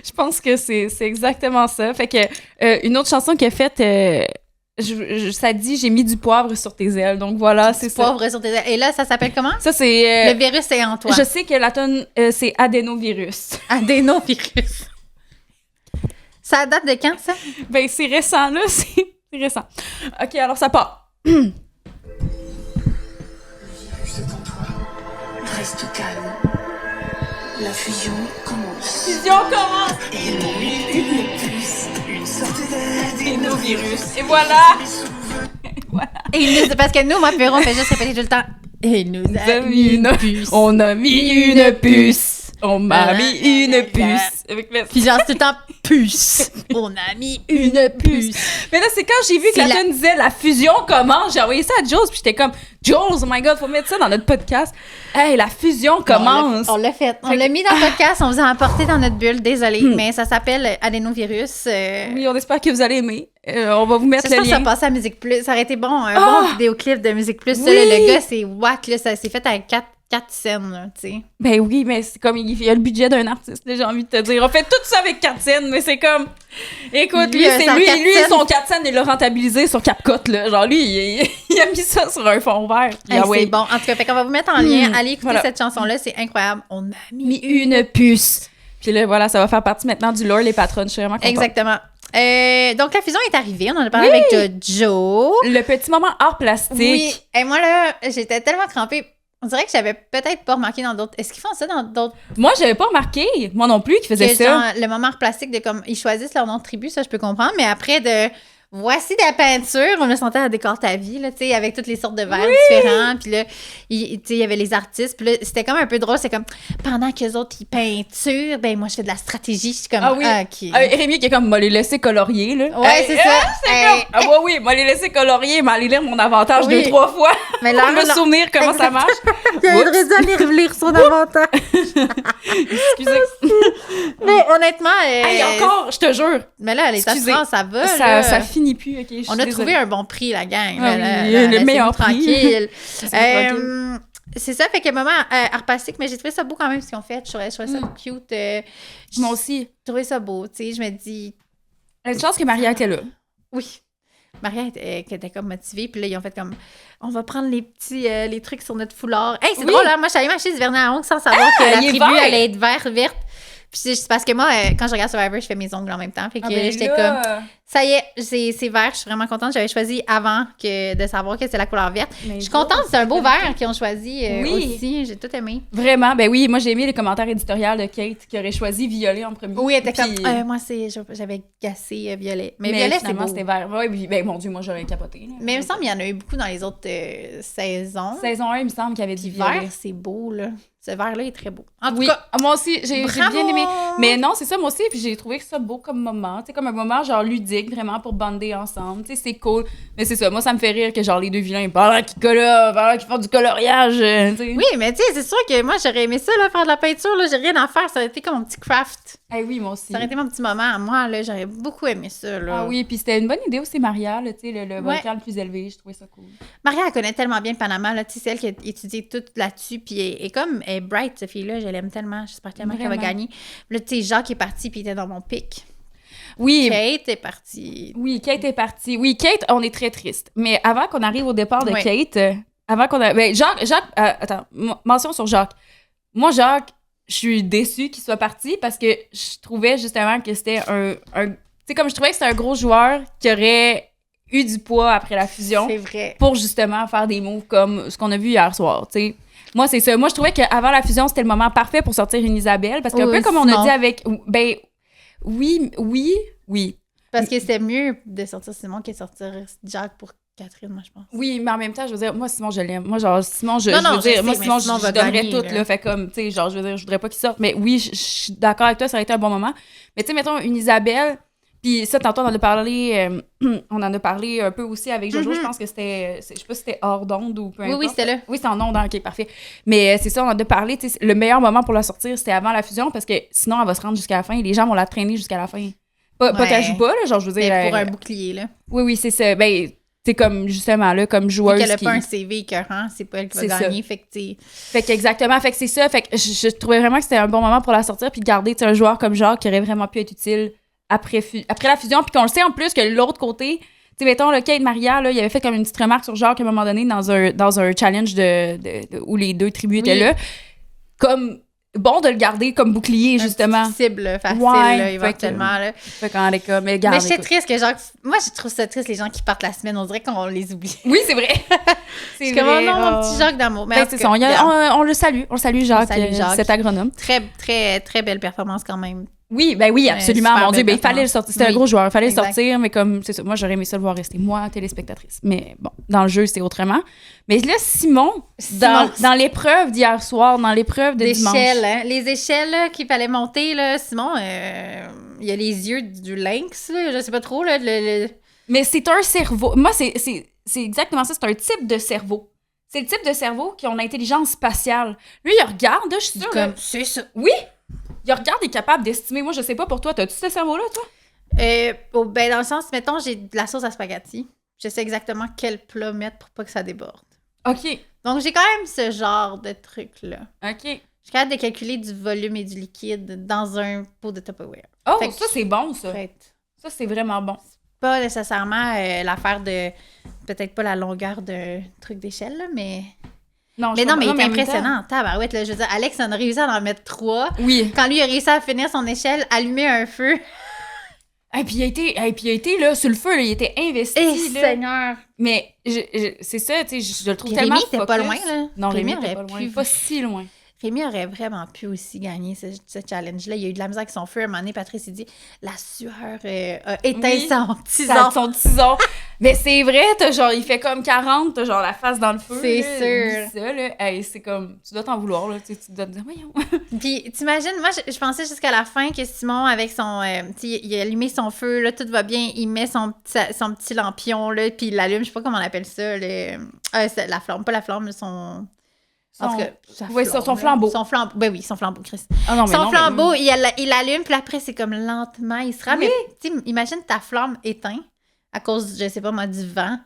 je pense que c'est exactement ça. Fait que une autre chanson qu'il a faite, ça dit « J'ai mis du poivre sur tes ailes ». Donc voilà, c'est ça. Poivre sur tes ailes. Et là, ça s'appelle comment? Ça, c'est... le virus est en toi. Je sais que la tonne, c'est Adénovirus. Adénovirus. Ça date de quand, ça? Ben, c'est récent, là. C'est récent. OK, alors ça part. Reste calme. La fusion commence. Fusion commence. Et une puce, une sorte d'adénovirus. Et voilà. Parce que nous, moi, Véro, on fait juste répéter tout le temps. Et nous a mis une puce. On a mis une puce. On m'a mis une puce. Puis genre, c'est tout le temps puce. On a mis une puce. Mais là, c'est quand j'ai vu que la tune disait la fusion commence, j'ai envoyé ça à Jules, puis j'étais comme, Jules, oh my God, faut mettre ça dans notre podcast. Hey, la fusion commence. On l'a fait. On l'a mis dans le podcast, on vous a emporté dans notre bulle, désolé, mais ça s'appelle Adénovirus. Oui, on espère que vous allez aimer. On va vous mettre le lien. Ça passe à Musique Plus. Ça aurait été bon, bon vidéoclip de Musique Plus. Oui. Le gars, c'est whack, là, ça s'est fait avec 4 scènes, là, tu sais. Ben oui, mais c'est comme, il y a le budget d'un artiste, là, j'ai envie de te dire. On fait tout ça avec 4 scènes, mais c'est comme... Écoute, lui son 4 scènes, il l'a rentabilisé sur CapCut, là. Genre, lui, il a mis ça sur un fond vert. C'est bon. En tout cas, fait qu'on va vous mettre en lien. Allez écouter cette chanson-là, c'est incroyable. On a mis une puce. Puis là, voilà, ça va faire partie maintenant du lore, les patronnes. Je suis vraiment contente. Exactement. Donc, la fusion est arrivée. On en a parlé avec Joe. Le petit moment art plastique. Oui. Et moi, là, j'étais tellement crampée. On dirait que j'avais peut-être pas remarqué dans d'autres... Est-ce qu'ils font ça dans d'autres... Moi, j'avais pas remarqué. Moi non plus, qu'ils faisaient ça. Genre, le moment art plastique de comme... Ils choisissent leur nom de tribu, ça, je peux comprendre. Mais après, de... Voici de la peinture, on me sentait à décor ta vie, là, tu sais, avec toutes les sortes de verres différents. Puis là, il y avait les artistes. Puis là, c'était comme un peu drôle. C'est comme, pendant qu'eux autres, ils peinturent, ben moi, je fais de la stratégie. Je suis comme, OK. Rémi qui est comme, m'a les laisser colorier, là. Ouais, c'est ça. Oui, m'a les laisser colorier, m'a aller lire mon avantage 2-3 fois. Mais là, pour me souvenir comment ça marche. J'aurais dû aller relire son avantage. Excusez. Mais honnêtement... encore, je te jure. Mais là, les tasses, ça va, ça finit plus, OK, on a trouvé un bon prix, la gang. Le meilleur prix. Tranquille. C'est ça, fait que moment art plastique, mais j'ai trouvé ça beau quand même ce qu'ils ont fait. Je trouvais ça cute. Moi aussi. J'ai trouvé ça beau, tu sais. Je me dis... Une chance que Maria était là. Oui. Maria était comme motivée, puis là, ils ont fait comme... On va prendre les petits les trucs sur notre foulard. Hey, c'est drôle, hein? Moi, je suis allée m'acheter du vernis à ongles sans savoir que la tribu allait être verte. Puis c'est parce que moi, quand je regarde Survivor, je fais mes ongles en même temps. Fait que j'étais comme, ça y est, c'est vert. Je suis vraiment contente. J'avais choisi avant de savoir que c'est la couleur verte. Je suis contente. C'est un beau vert qu'ils ont choisi aussi. J'ai tout aimé. Vraiment. Ben oui, moi, j'ai aimé les commentaires éditoriaux de Kate qui aurait choisi violet en premier. Oui, elle était comme, moi, j'avais gassé violet. Mais violet, c'est beau. C'était vert. Oui, ben mon Dieu, moi, j'aurais capoté. Là. Mais il me semble qu'il y en a eu beaucoup dans les autres saisons. Saison 1, il me semble qu'il y avait du violet. Vert, c'est beau, là. Ce vert-là est très beau. En tout cas, moi aussi, j'ai bien aimé. Mais non, c'est ça, moi aussi. Puis j'ai trouvé ça beau comme moment. Tu sais, comme un moment genre ludique, vraiment pour bander ensemble. Tu sais, c'est cool. Mais c'est ça, moi, ça me fait rire que genre les deux vilains, pendant qu'ils colorent, pendant qu'ils font du coloriage. T'sais. Oui, mais tu sais, c'est sûr que moi, j'aurais aimé ça, là, faire de la peinture. Là, j'ai rien à faire. Ça aurait été comme mon petit craft. Oui, moi aussi. Ça aurait été mon petit moment. Moi, là, j'aurais beaucoup aimé ça. Là. Ah oui, puis c'était une bonne idée aussi, Maria, tu sais, le volcan le plus élevé. Je trouvais ça cool. Maria, elle connaît tellement bien le Panama. Tu sais, c'est elle qui a étudié tout là-dessus. Puis elle est bright, cette fille-là. Je l'aime tellement. J'espère tellement qu'elle va gagner. Là, tu sais, Jacques est parti, puis il était dans mon pic. Oui. Kate est partie. Oui, Kate est partie. Oui, Kate, on est très triste. Mais avant qu'on arrive au départ de Kate, avant qu'on a... Ben, Jacques, attends, mention sur Jacques. Moi, Jacques, je suis déçue qu'il soit parti parce que je trouvais justement que c'était un tu sais, comme je trouvais que c'était un gros joueur qui aurait eu du poids après la fusion. C'est vrai. Pour justement faire des moves comme ce qu'on a vu hier soir, tu sais. Moi, c'est ça. Moi, je trouvais qu'avant la fusion, c'était le moment parfait pour sortir une Isabelle. Parce qu'un peu comme on a dit avec... Ben, oui. Parce que c'était mieux de sortir Simon que de sortir Jack pour Catherine, moi, je pense. Oui, mais en même temps, je veux dire, moi, Simon, je l'aime. Moi, genre, Simon, je Non, veux dire, sais, moi, Simon, Simon je va donnerais gagner, tout, là. là. Fait comme, tu sais, genre, je veux dire, je voudrais pas qu'il sorte. Mais oui, je suis d'accord avec toi, ça aurait été un bon moment. Mais tu sais, mettons, une Isabelle, puis ça, tantôt, on en a parlé un peu aussi avec Jojo. Je pense que c'était, je sais pas si c'était hors d'onde ou peu importe. Oui, c'était là. Oui, c'était en onde, hein, ok, parfait. Mais c'est ça, on en a parlé, tu sais, le meilleur moment pour la sortir, c'était avant la fusion, parce que sinon, elle va se rendre jusqu'à la fin et les gens vont la traîner jusqu'à la fin. Pas qu'elle joue pas, là, genre, je veux dire. Mais pour un bouclier, là. Oui, c'est ça. Ben, c'est comme, justement, là, comme Puis joueuse qu'elle a qui... pas un CV écœurant, c'est pas elle qui va gagner. Fait que t'sais... Fait qu'exactement, fait que c'est ça. Fait que je trouvais vraiment que c'était un bon moment pour la sortir puis de garder un joueur comme Jacques qui aurait vraiment pu être utile après la fusion. Puis qu'on le sait en plus que l'autre côté, tu sais, mettons, le Kate Maria, là, il avait fait comme une petite remarque sur Jacques à un moment donné dans un challenge où les deux tribus étaient là. Comme... Bon de le garder comme bouclier, justement. Cible facile, ouais, là, éventuellement. Là. Fait qu'on est comme, mais garde, mais c'est triste que genre... Moi, je trouve ça triste, les gens qui partent la semaine. On dirait qu'on les oublie. Oui, c'est vrai. C'est comme, oh non, mon petit Jacques d'amour. Mais c'est ça, on le salue. On le salue, Jacques, cet agronome. Très, très, très belle performance quand même. Oui, ben oui, absolument. Mon Dieu, ben il fallait le sortir. C'était un gros joueur. Il fallait le sortir, mais comme, c'est ça. Moi, j'aurais aimé ça le voir rester, moi, téléspectatrice. Mais bon, dans le jeu, c'est autrement. Mais là, Simon dans l'épreuve d'hier soir, dans l'épreuve de dimanche. Hein? Les échelles qu'il fallait monter, là, Simon, il y a les yeux du lynx, là, je sais pas trop. Là, Mais c'est un cerveau. Moi, c'est exactement ça. C'est un type de cerveau. C'est le type de cerveau qui a une intelligence spatiale. Lui, il regarde, je suis sûre. Comme, c'est ça. Oui! Il regarde, il est capable d'estimer. Moi, je sais pas pour toi. T'as-tu ce cerveau-là, toi? Ben, dans le sens, mettons, j'ai de la sauce à spaghetti. Je sais exactement quel plat mettre pour pas que ça déborde. OK. Donc, j'ai quand même ce genre de truc-là. OK. Je suis capable de calculer du volume et du liquide dans un pot de Tupperware. Oh, ça, c'est bon, ça. Ça, c'est vraiment bon. Pas nécessairement l'affaire de... Peut-être pas la longueur d'un truc d'échelle, là, mais... Non, mais il est impressionnant. Tabarouette, là, je veux dire, Alex en a réussi à en mettre 3. Oui. Quand lui a réussi à finir son échelle, allumer un feu. Et puis il a été là, sur le feu, là, il était investi. Là. Seigneur! Mais c'est ça, tu sais, je le trouve puis tellement Rémi était pas loin, là. Non, Rémi était pas loin. Pas si loin. Rémi aurait vraiment pu aussi gagner ce challenge-là. Il y a eu de la misère avec son feu. À un moment donné, Patrice, il dit « La sueur a éteint son tison. » Son tison. Mais c'est vrai, il fait comme 40, t'as genre la face dans le feu. C'est sûr. Ça, là, hey, c'est comme, tu dois t'en vouloir, là, tu dois te dire « Voyons. » Puis t'imagines, moi, je pensais jusqu'à la fin que Simon, avec son... il a allumé son feu, là, tout va bien. Il met son petit lampion, là, puis il l'allume. Je sais pas comment on appelle ça. La flamme, pas la flamme, mais son... En tout cas, son flambeau. Son flambeau. Ben oui, son flambeau, Chris. Ah non, son flambeau, il l'allume, puis après, c'est comme lentement, il se rame. Oui. Mais imagine ta flamme éteinte à cause, je sais pas moi, du vent.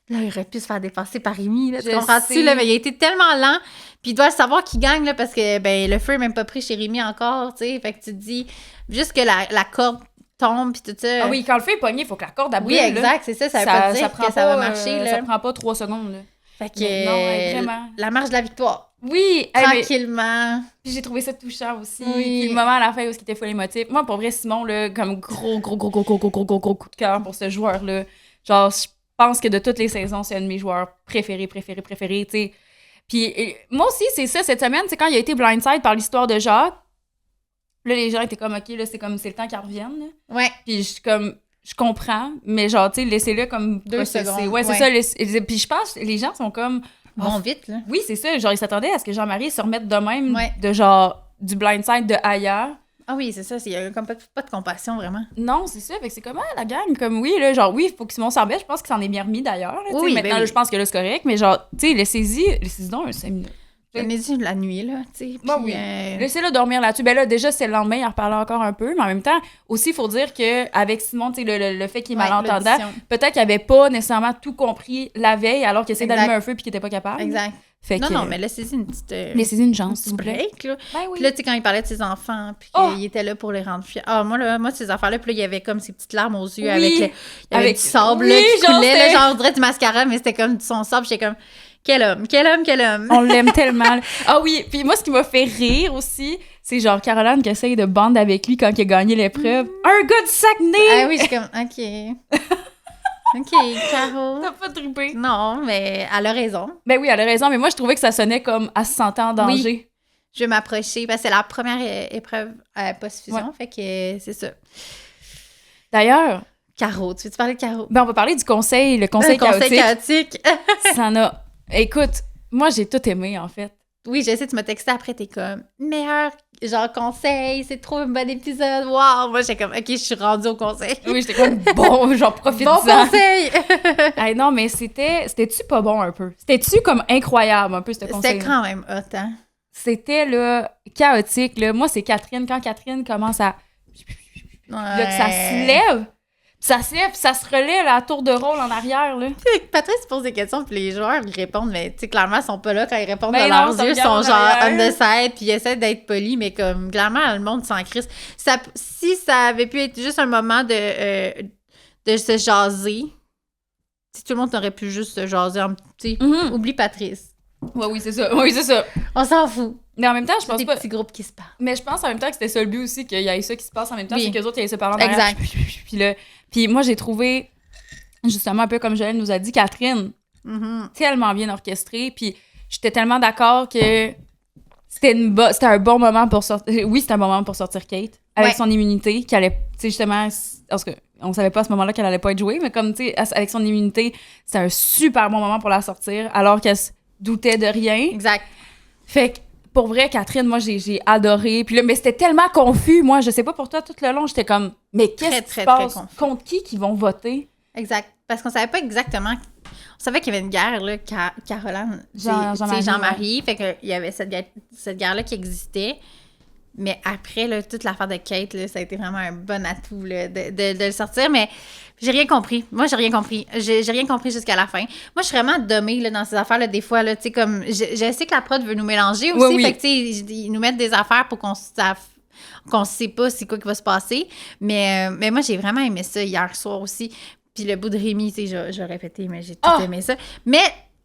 Là, il aurait pu se faire dépasser par Rémi. Là, tu comprends-tu? Là, mais il a été tellement lent. Puis il doit savoir qu'il gagne, là, parce que ben, le feu n'est même pas pris chez Rémi encore. Tu sais, fait que tu te dis, juste que la corde tombe, puis tout ça. Ah oui, quand le feu est pogné, il faut que la corde brûle. Oui, exact, c'est ça. Ça veut pas dire que ça va marcher. Là. Ça prend pas 3 secondes. Là. Fait que vraiment. La marche de la victoire. Oui, tranquillement. Puis j'ai trouvé ça touchant aussi. Oui. Puis le moment à la fin où il était full émotif. Moi, pour vrai, Simon, là, comme gros coup de cœur pour ce joueur-là. Genre, je pense que de toutes les saisons, c'est un de mes joueurs préférés, tu sais. Puis moi aussi, c'est ça, cette semaine, c'est quand il a été blindside par l'histoire de Jacques. Là, les gens étaient comme, OK, là, c'est le temps qu'ils reviennent. Là. Ouais. Puis je suis comme... Je comprends, mais genre, tu sais, laissez-le comme... 2 secondes. Ouais, c'est ça. Puis je pense que les gens sont comme... Bon, vite, là. Oui, c'est ça. Genre, ils s'attendaient à ce que Jean-Marie se remette de même de genre, du blindside de ailleurs. Ah oui, c'est ça. Il y a comme pas de compassion, vraiment. Non, c'est ça. Fait que c'est comment, la gang? Comme, oui, là, genre, oui, il faut que Simon s'en mette. Je pense qu'il s'en est bien remis, d'ailleurs. Là, oui, maintenant, là, je pense que là, c'est correct. Mais genre, tu sais, laissez-y donc un 5 minutes. Laissez-y la nuit, là, tu sais. Oui. Laissez-le dormir là-dessus. Ben là, déjà, c'est le lendemain, il en reparlait encore un peu. Mais en même temps, aussi, il faut dire qu'avec Simon, tu sais, le fait qu'il est malentendant, peut-être qu'il n'avait pas nécessairement tout compris la veille, alors qu'il essayait d'allumer un feu puis qu'il n'était pas capable. Exact. Fait non, mais laissez-y une petite... laissez-y une chance, s'il vous plaît. Break, là. Ben oui. Puis là, tu sais, quand il parlait de ses enfants, puis qu'il était là pour les rendre fiers. Ah, moi, ces affaires-là, puis là, il y avait comme ces petites larmes aux yeux avec du sable là, qui coulait, là, genre, on dirait du mascara, mais c'était comme son sable. J'étais comme... Quel homme! On l'aime tellement. Ah oui, puis moi, ce qui m'a fait rire aussi, c'est genre Caroline qui essaye de bande avec lui quand il a gagné l'épreuve. Un gars du Saguenay! Ah oui, je suis comme, OK. OK, Caro. T'as pas trippé? Non, mais elle a raison. Ben oui, elle a raison, mais moi, je trouvais que ça sonnait comme elle se sentait en danger. Oui. Je vais m'approcher, parce que c'est la première épreuve post-fusion, fait que c'est ça. D'ailleurs, Caro, tu veux-tu parler de Caro? Ben, on va parler du conseil, le conseil chaotique. Ça en a... Écoute, moi, j'ai tout aimé, en fait. Oui, je sais, tu m'as texté après, t'es comme meilleur, genre conseil, c'est trop un bon épisode, wow! Moi, j'étais comme, ok, je suis rendue au conseil. Oui, j'étais comme, bon, genre, profite-en. Bon conseil! Hey, non, mais c'était-tu pas bon un peu? C'était-tu comme incroyable un peu, ce conseil? C'était quand même hot, hein? C'était, là, chaotique, là. Moi, c'est Catherine. Quand Catherine commence à... Là, que ça se lève, ça se relève à la tour de rôle en arrière, là. Patrice pose des questions, puis les joueurs ils répondent, mais tu sais, clairement, ils sont pas là quand ils répondent Ben de non, leurs yeux, ils sont genre on the side, puis ils essaient d'être polis, mais comme, clairement, le monde s'en crisse. Si ça avait pu être juste un moment de se jaser, si tout le monde aurait pu juste se jaser, tu sais, oublie Patrice. Ouais, oui, c'est ça. Oui, c'est ça. On s'en fout. Mais en même temps, je pense des pas... petits groupes qui se parlent. Mais je pense en même temps que c'était ça le but aussi, qu'il y ait ça qui se passe en même temps, Oui. c'est qu'eux autres, il y ait ça parlant derrière. Exact. Puis moi, j'ai trouvé, justement, un peu comme Joël nous a dit, Catherine, tellement bien orchestrée, puis j'étais tellement d'accord que c'était un bon moment pour sortir... Oui, c'était un bon moment pour sortir Kate, avec son immunité, qui allait, tu sais, justement... Parce qu'on savait pas à ce moment-là qu'elle allait pas être jouée, mais comme, tu sais, avec son immunité, c'était un super bon moment pour la sortir, alors qu'elle se doutait de rien. Exact. Fait que, pour vrai, Catherine, moi, j'ai adoré. Puis là, mais c'était tellement confus. Moi, je sais pas pour toi, tout le long, j'étais comme, mais qu'est-ce qui se passe? Contre qui vont voter? Exact. Parce qu'on savait pas exactement... On savait qu'il y avait une guerre, là, Caroline, Jean-Marie. Fait qu'il y avait cette guerre-là qui existait. Mais après, là, toute l'affaire de Kate, là, ça a été vraiment un bon atout là, de le sortir. Mais j'ai rien compris. Moi, j'ai rien compris. J'ai rien compris jusqu'à la fin. Moi, je suis vraiment dommée là, dans ces affaires-là. Des fois, là, tu sais, comme... Je sais que la prod veut nous mélanger aussi. Oui. Fait que, tu sais, ils nous mettent des affaires pour qu'on sait pas c'est quoi qui va se passer. Mais moi, j'ai vraiment aimé ça hier soir aussi. Puis le bout de Rémi, tu sais, je répété, mais j'ai tout aimé ça. Mais...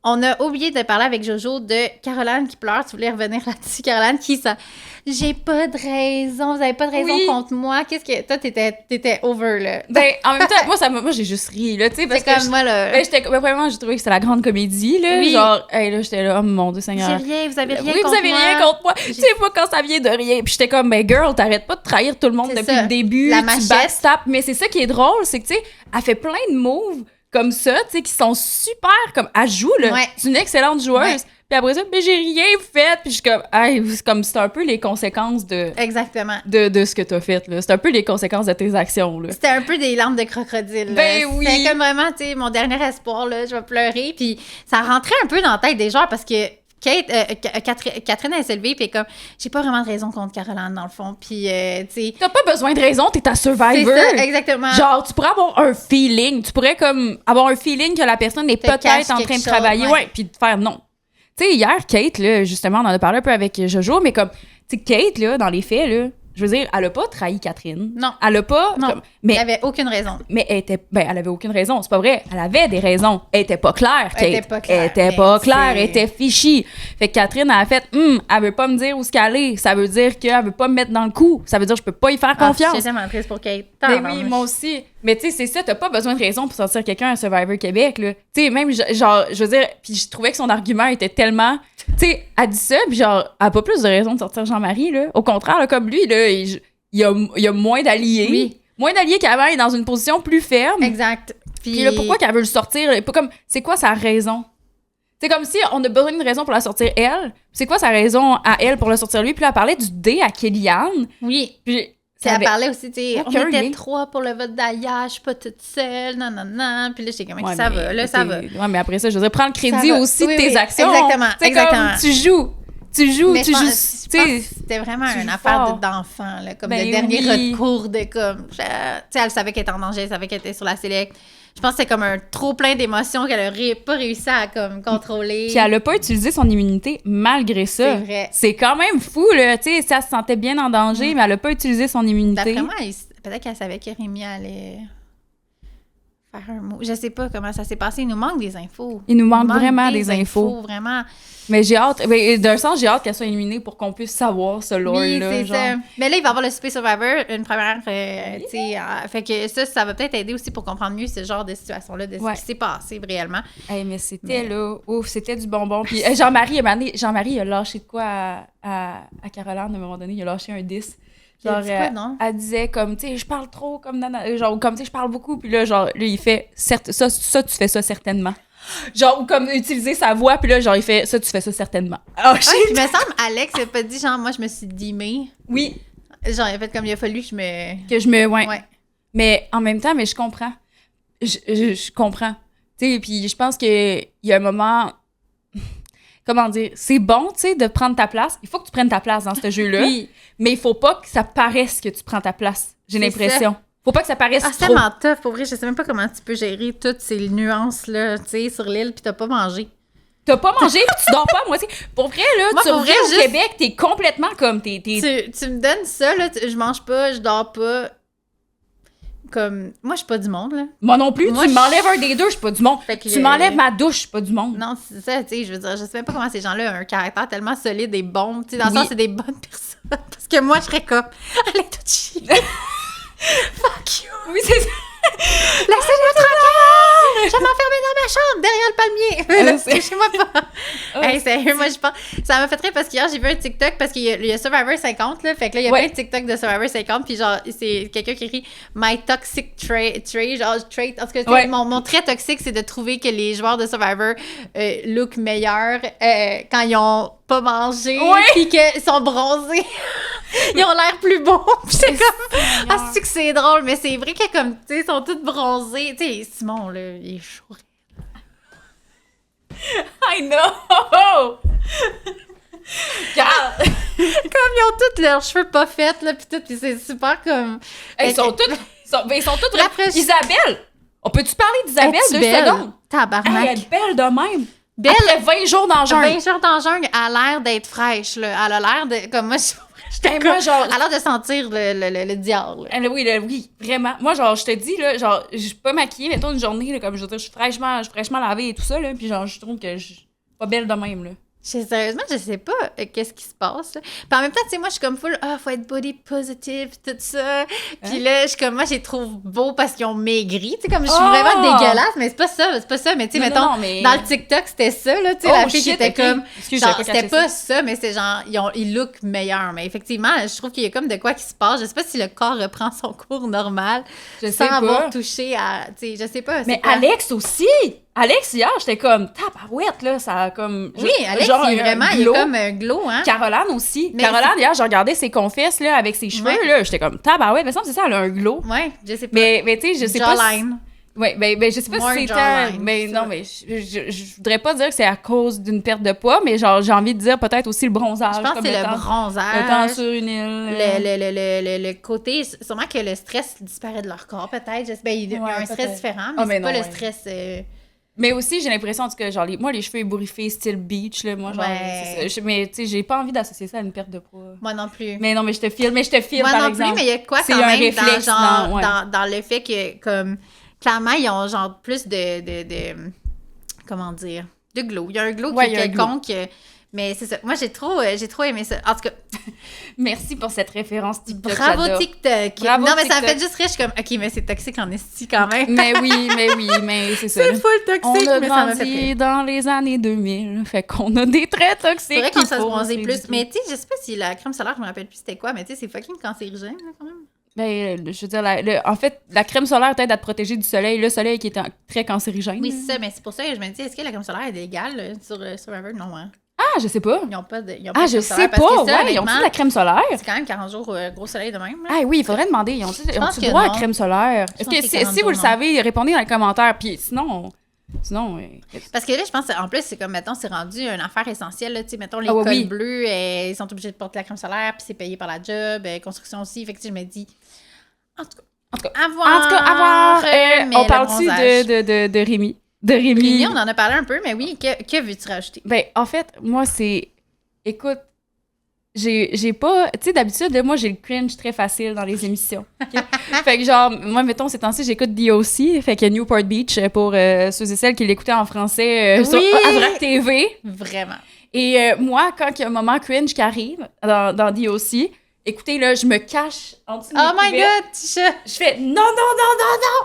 On a oublié de parler avec Jojo de Caroline qui pleure. Tu voulais revenir là-dessus, Caroline, qui ça? J'ai pas de raison. Vous avez pas de raison contre moi. Qu'est-ce que... Toi, t'étais over, là. Ben, en même temps, moi, j'ai juste ri, là, tu sais, parce que... comme moi, là. Ben, vraiment, j'ai trouvé que c'était la grande comédie, là. Oui. Genre, hey, là, j'étais là, oh mon Dieu Seigneur. Vous avez rien contre moi. Oui, vous avez rien contre moi. Tu sais, moi, quand ça vient de rien. Puis j'étais comme, ben, girl, t'arrêtes pas de trahir tout le monde depuis le début. La tu machette. backstab. Mais c'est ça qui est drôle, c'est que, tu sais, elle fait plein de moves comme ça, tu sais, qui sont super, comme, elle joue, là. Ouais. C'est une excellente joueuse. Ouais. Puis après ça, mais j'ai rien fait. Puis je suis comme, hey, c'est un peu les conséquences Exactement. de ce que t'as fait, là. C'est un peu les conséquences de tes actions, là. C'était un peu des larmes de crocodile. Ben là. oui. C'était comme vraiment, tu sais, mon dernier espoir, là, je vais pleurer. Puis ça rentrait un peu dans la tête des joueurs parce que Catherine, elle s'est levée, puis comme, j'ai pas vraiment de raison contre Caroline, dans le fond. Puis, tu sais... T'as pas besoin de raison, t'es ta survivor. C'est ça, exactement. Genre, tu pourrais avoir un feeling. Tu pourrais, comme, avoir un feeling que la personne est peut-être en train de travailler. Ouais, puis de faire non. Tu sais, hier, Kate, là, justement, on en a parlé un peu avec Jojo, mais comme, tu sais, Kate, là, dans les faits, là, je veux dire, elle a pas trahi Catherine. Non. Elle a pas... Non. Mais il n'y avait aucune raison. Mais elle avait aucune raison. C'est pas vrai. Elle avait des raisons. Elle était pas claire, Kate. Elle était pas claire. Elle était fichue. Fait que Catherine, elle a fait, elle veut pas me dire où ce qu'elle est. Ça veut dire qu'elle veut pas me mettre dans le coup. Ça veut dire que je peux pas y faire confiance. Je suis tellement triste pour Kate. Mais oui, moi aussi. Mais tu sais, c'est ça, t'as pas besoin de raison pour sortir quelqu'un à Survivor Québec, là. Tu sais, même, genre, je veux dire, puis je trouvais que son argument était tellement... Tu sais, elle dit ça, puis genre, elle a pas plus de raison de sortir Jean-Marie, là. Au contraire, là, comme lui, là, il y a moins d'alliés. Oui. Moins d'alliés qu'avant, il est dans une position plus ferme. Exact. Puis là, pourquoi qu'elle veut le sortir? Pas comme, c'est quoi sa raison? C'est comme si on a besoin d'une raison pour la sortir elle. C'est quoi sa raison à elle pour la sortir lui? Puis là, elle parlait du dé à Kellyanne. Oui. Puis elle parlait aussi, tu sais, on était lien. 3 pour le vote d'Aya, je suis pas toute seule, non. Puis là, j'étais comme, Ouais, ça va, là, ça va. Ouais, mais après ça, je veux dire, prends le crédit aussi de tes actions. Exactement, C'est exactement. comme, tu joues. Mais je pense que sais, c'était vraiment tu une joues affaire fort. d'enfant, là, comme Ben le dernier oui. recours de comme... Tu sais, elle savait qu'elle était en danger, elle savait qu'elle était sur la select. Je pense que c'était comme un trop plein d'émotions qu'elle aurait pas réussi à comme contrôler. Puis elle a pas utilisé son immunité malgré ça. C'est vrai. C'est quand même fou, là. Tu sais, ça se sentait bien en danger, mais elle a pas utilisé son immunité. D'après moi, peut-être qu'elle savait que Rémi allait faire un mot. Je sais pas comment ça s'est passé. Il nous manque des infos. Il nous manque vraiment des infos. Vraiment. Mais j'ai hâte, d'un sens, j'ai hâte qu'elle soit éliminée pour qu'on puisse savoir ce lore-là. Oui, c'est genre. ça. Mais là, il va y avoir le Super Survivor, une première, tu sais, fait que ça va peut-être aider aussi pour comprendre mieux ce genre de situation-là, de ce qui s'est passé réellement. Hey, mais c'était là, ouf, c'était du bonbon. Puis Jean-Marie, il a lâché de quoi à Caroline à un moment donné, il a lâché un 10. Genre, dit quoi, non? elle disait comme, tu sais, je parle trop, comme nana, genre, comme, tu sais, je parle beaucoup, puis là, genre, lui, il fait, ça, tu fais ça certainement. Genre, ou comme utiliser sa voix, puis là, genre, il fait, ça, tu fais ça certainement. Oh, Ouais, puis il me semble, Alex, il a pas dit, genre, moi, je me suis dimée. Oui. Genre, il a fait comme il a fallu que je me... Que je me, ouais. Ouais. Mais en même temps, mais je comprends. Je comprends. Tu sais, puis je pense qu'il y a un moment... Comment dire? C'est bon, tu sais, de prendre ta place. Il faut que tu prennes ta place dans ce jeu-là. Oui. Mais il faut pas que ça paraisse que tu prends ta place. J'ai C'est l'impression. Faut pas que ça paraisse Ah, c'est trop. tellement tough, pour vrai. Je sais même pas comment tu peux gérer toutes ces nuances-là, tu sais, sur l'île, puis t'as pas mangé. T'as pas mangé, puis tu dors pas à moitié. Pour vrai, là, Moi, tu pour reviens vrai, au juste- Québec, t'es complètement comme... Tu me donnes ça, là, je mange pas, je dors pas. Comme, moi, je suis pas du monde, là. Moi non plus, Moi, tu je- m'enlèves un des deux, je suis pas du monde. Fait que Tu m'enlèves ma douche, je suis pas du monde. Non, c'est ça, tu sais, je veux dire, je sais même pas comment ces gens-là ont un caractère tellement solide et bon, tu sais, dans le Oui. sens, c'est des bonnes personnes. Parce que moi, je serais comme, allez, tout chier. Fuck you. Oui, c'est ça. Laissez-moi tranquille! Je vais m'enfermer dans ma chambre, derrière le palmier. Là, c'est- touchez-moi pas. Ouais, Hey, sérieux, moi, je pense. Ça m'a fait rire parce qu'hier, j'ai vu un TikTok parce qu'il y a Survivor 50, là. Fait que là, il y a Ouais. plein de TikTok de Survivor 50. Puis genre, c'est quelqu'un qui écrit My toxic trait. Genre, trait. En tout cas, Ouais. mon trait toxique, c'est de trouver que les joueurs de Survivor look meilleurs quand ils ont pas mangé. Ouais. Puis qu'ils sont bronzés. Ils ont l'air plus beaux. Puis c'est comme. Ah, c'est que c'est drôle, mais c'est vrai que comme, tu sais, ils sont tous bronzés. Tu sais, Simon, là, il est chaud. I know! Regarde! Comme ils ont tous leurs cheveux pas faits, là, pis tout, pis c'est super comme... Ils sont tous... Ils sont tous... La fraîche- Isabelle! On peut-tu parler d'Isabelle Es-tu 2 belle? secondes? Tabarnak. Hey, elle est belle de même! Belle. Après 20 jours dans le jungle. 20 jours dans le jungle, elle a l'air d'être fraîche, là. Elle a l'air de... Comme moi, j'étais Hey, comme... moi, genre... Elle a l'air de sentir le diable. Oui, vraiment. Moi, genre, je te dis, là, genre, je suis pas maquillée, mettons, une journée, là, comme, je veux dire, je suis fraîchement lavée et tout ça, là, puis genre, je trouve que je suis pas belle de même, là. Sérieusement, je sais pas qu'est-ce qui se passe. Là. Puis en même temps, tu sais, moi, je suis comme full, faut être body positive, tout ça. Puis là, je suis comme, moi, je les trouve beaux parce qu'ils ont maigri. Tu sais, comme, je suis vraiment dégueulasse, mais c'est pas ça. Mais tu sais, Non, mettons, non, mais- dans le TikTok, c'était ça, là. Tu sais, Oh, la fille qui shit, était ok. comme. Excuse, genre, j'avais pas c'était catché pas ça, mais c'est genre, ils look meilleurs. Mais effectivement, je trouve qu'il y a comme de quoi qui se passe. Je sais pas si le corps reprend son cours normal Je sais sans pas. avoir touché à. Tu sais, je sais pas. c'est Mais quoi. Alex aussi! Alex, hier, j'étais comme, tabarouette, là, ça a comme... Oui, Alex, genre, il est un vraiment, il est glow. comme un glow, hein. Caroline aussi. Mais Caroline, hier, j'ai regardé ses confesses, là, avec ses cheveux, Ouais. là, j'étais comme, tabarouette, mais ça me semble que c'est ça, elle a un glow. Ouais, je sais pas. Mais tu sais, je sais pas... Jawline. Ouais, ben, je sais pas More si c'est jawline, mais c'est non, ça. mais je voudrais pas dire que c'est à cause d'une perte de poids, mais genre, j'ai envie de dire peut-être aussi le bronzage. Je pense comme que c'est le temps bronzage. sur une île. Le côté, sûrement que le stress disparaît de leur corps, peut-être. Ben, il y a Ouais, un stress peut-être. différent, mais Ah, mais c'est pas non, le ouais. stress. Mais aussi, j'ai l'impression, en tout cas, genre, moi, les cheveux ébouriffés, style beach, là, moi, genre, Ouais. c'est ça. Mais, tu sais, j'ai pas envie d'associer ça à une perte de poids. Moi non plus. Mais non, mais je te file, Moi par non exemple. plus, mais il y a quoi C'est quand un même réflexe dans le fait que, comme, clairement, ils ont genre plus de comment dire, de glow. Il y a un glow Ouais, qui il y a est un glow. quelconque. Mais c'est ça. Moi, j'ai trop aimé ça. En tout cas, Merci pour cette référence TikTok. bravo j'adore. TikTok. Bravo, non, mais ça TikTok. me fait juste rire. Je suis comme, OK, mais c'est toxique en esti quand même. Mais oui, c'est ça. C'est full toxique, On a mais ça m'a fait grandi rire. dans les années 2000, fait qu'on a des traits toxiques. C'est vrai qu'on qu'il se faut bronzer plus. éviter. Mais tu sais, je sais pas si la crème solaire, je me rappelle plus c'était quoi, mais tu sais, c'est fucking cancérigène, là, quand même. Ben, je veux dire, en fait, la crème solaire t'aide à te protéger du soleil. Le soleil qui est très cancérigène. Oui, c'est ça, mais c'est pour ça que je me dis, est-ce que la crème solaire est légale sur Survivor? Non, hein. Ah, je sais pas. Ils n'ont pas de. Ils ont Ah, de je crème sais solaire, pas. parce que ça, Ouais, ils ont honnêtement, de la crème solaire? c'est quand même 40 jours gros soleil de même. Là. Ah oui, il faudrait demander. Ils ont-tu pense que droit à non. crème solaire? Est-ce pense que que si 40 vous le jours, savez, répondez dans les commentaires. Puis sinon, Parce que là, je pense en plus, c'est comme, mettons, c'est rendu une affaire essentielle. Là, tu sais, mettons, les Ah ouais, cols oui. bleus, ils sont obligés de porter la crème solaire, puis c'est payé par la job, construction aussi. Fait que tu sais, je me dis. En tout cas, En tout cas, à voir. à voir. mais On le parle-tu bronzage. de Rémi? De Rémi. Rémi, on en a parlé un peu, mais oui, que veux-tu rajouter? Ben, en fait, moi, c'est... Écoute, j'ai pas... Tu sais, d'habitude, là, moi, j'ai le cringe très facile dans les émissions. ok? Fait que genre, moi, mettons, ces temps-ci, j'écoute DOC, fait que Newport Beach, pour ceux et celles qui l'écoutaient en français sur Oui! Avrac TV. Vraiment. Et moi, quand il y a un moment cringe qui arrive dans DOC, écoutez, là, je me cache en dessous de Oh mes my couvertes. god, Tisha! Je fais non.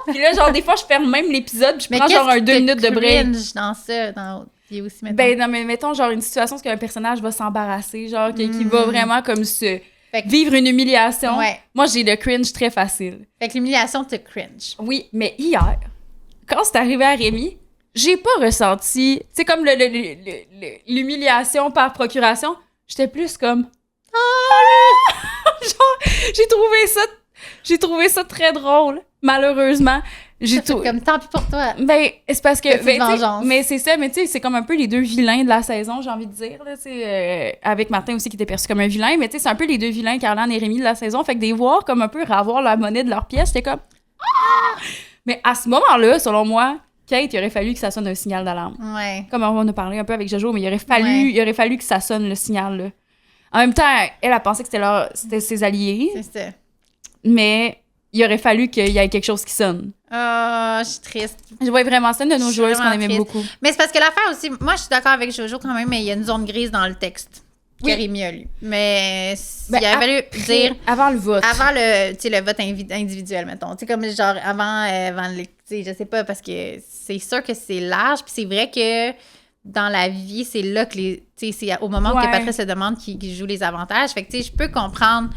Puis là, genre, des fois, je ferme même l'épisode, puis je Mais prends genre qu'est-ce un qui 2 te minutes de break. cringe dans ça, dans il aussi maintenant. Ben, non, mais mettons, genre, une situation où un personnage va s'embarrasser, genre, qui va vraiment comme se Fait que- vivre une humiliation. Ouais. Moi, j'ai le cringe très facile. Fait que l'humiliation te cringe. Oui, mais hier, quand c'est arrivé à Rémi, j'ai pas ressenti, tu sais, comme l'humiliation par procuration. J'étais plus comme... Genre, j'ai trouvé ça très drôle, malheureusement. C'est comme tant pis pour toi. Ben, c'est parce que... Petite ben, tu sais, vengeance. mais c'est ça, mais tu sais, c'est comme un peu les deux vilains de la saison, j'ai envie de dire, là, tu sais, avec Martin aussi qui était perçu comme un vilain, mais tu sais, c'est un peu les deux vilains, Caroline et Rémi de la saison, fait que des voir comme un peu avoir la monnaie de leur pièce, j'étais comme... Ah! Mais à ce moment-là, selon moi, Kate, il aurait fallu que ça sonne un signal d'alarme. Ouais. Comme on a parlé un peu avec Jojo, mais il aurait fallu que ça sonne le signal, là. En même temps, elle a pensé que c'était ses alliés, C'est ça. mais il aurait fallu qu'il y ait quelque chose qui sonne. Je suis triste. Je vois vraiment ça de Je nos suis joueuses qu'on vraiment aimait triste. beaucoup. Mais c'est parce que l'affaire aussi, moi, je suis d'accord avec Jojo quand même, mais il y a une zone grise dans le texte. Oui. Rémi a lu. Mais Ben, il aurait fallu dire Avant le vote. avant le, tu sais, le vote individuel, mettons. Tu sais, comme genre avant tu sais, je sais pas, parce que c'est sûr que c'est large, puis c'est vrai que dans la vie, c'est là que tu sais, c'est au moment où Ouais. que Patrice se demande qui joue les avantages. Fait que, tu sais, je peux comprendre.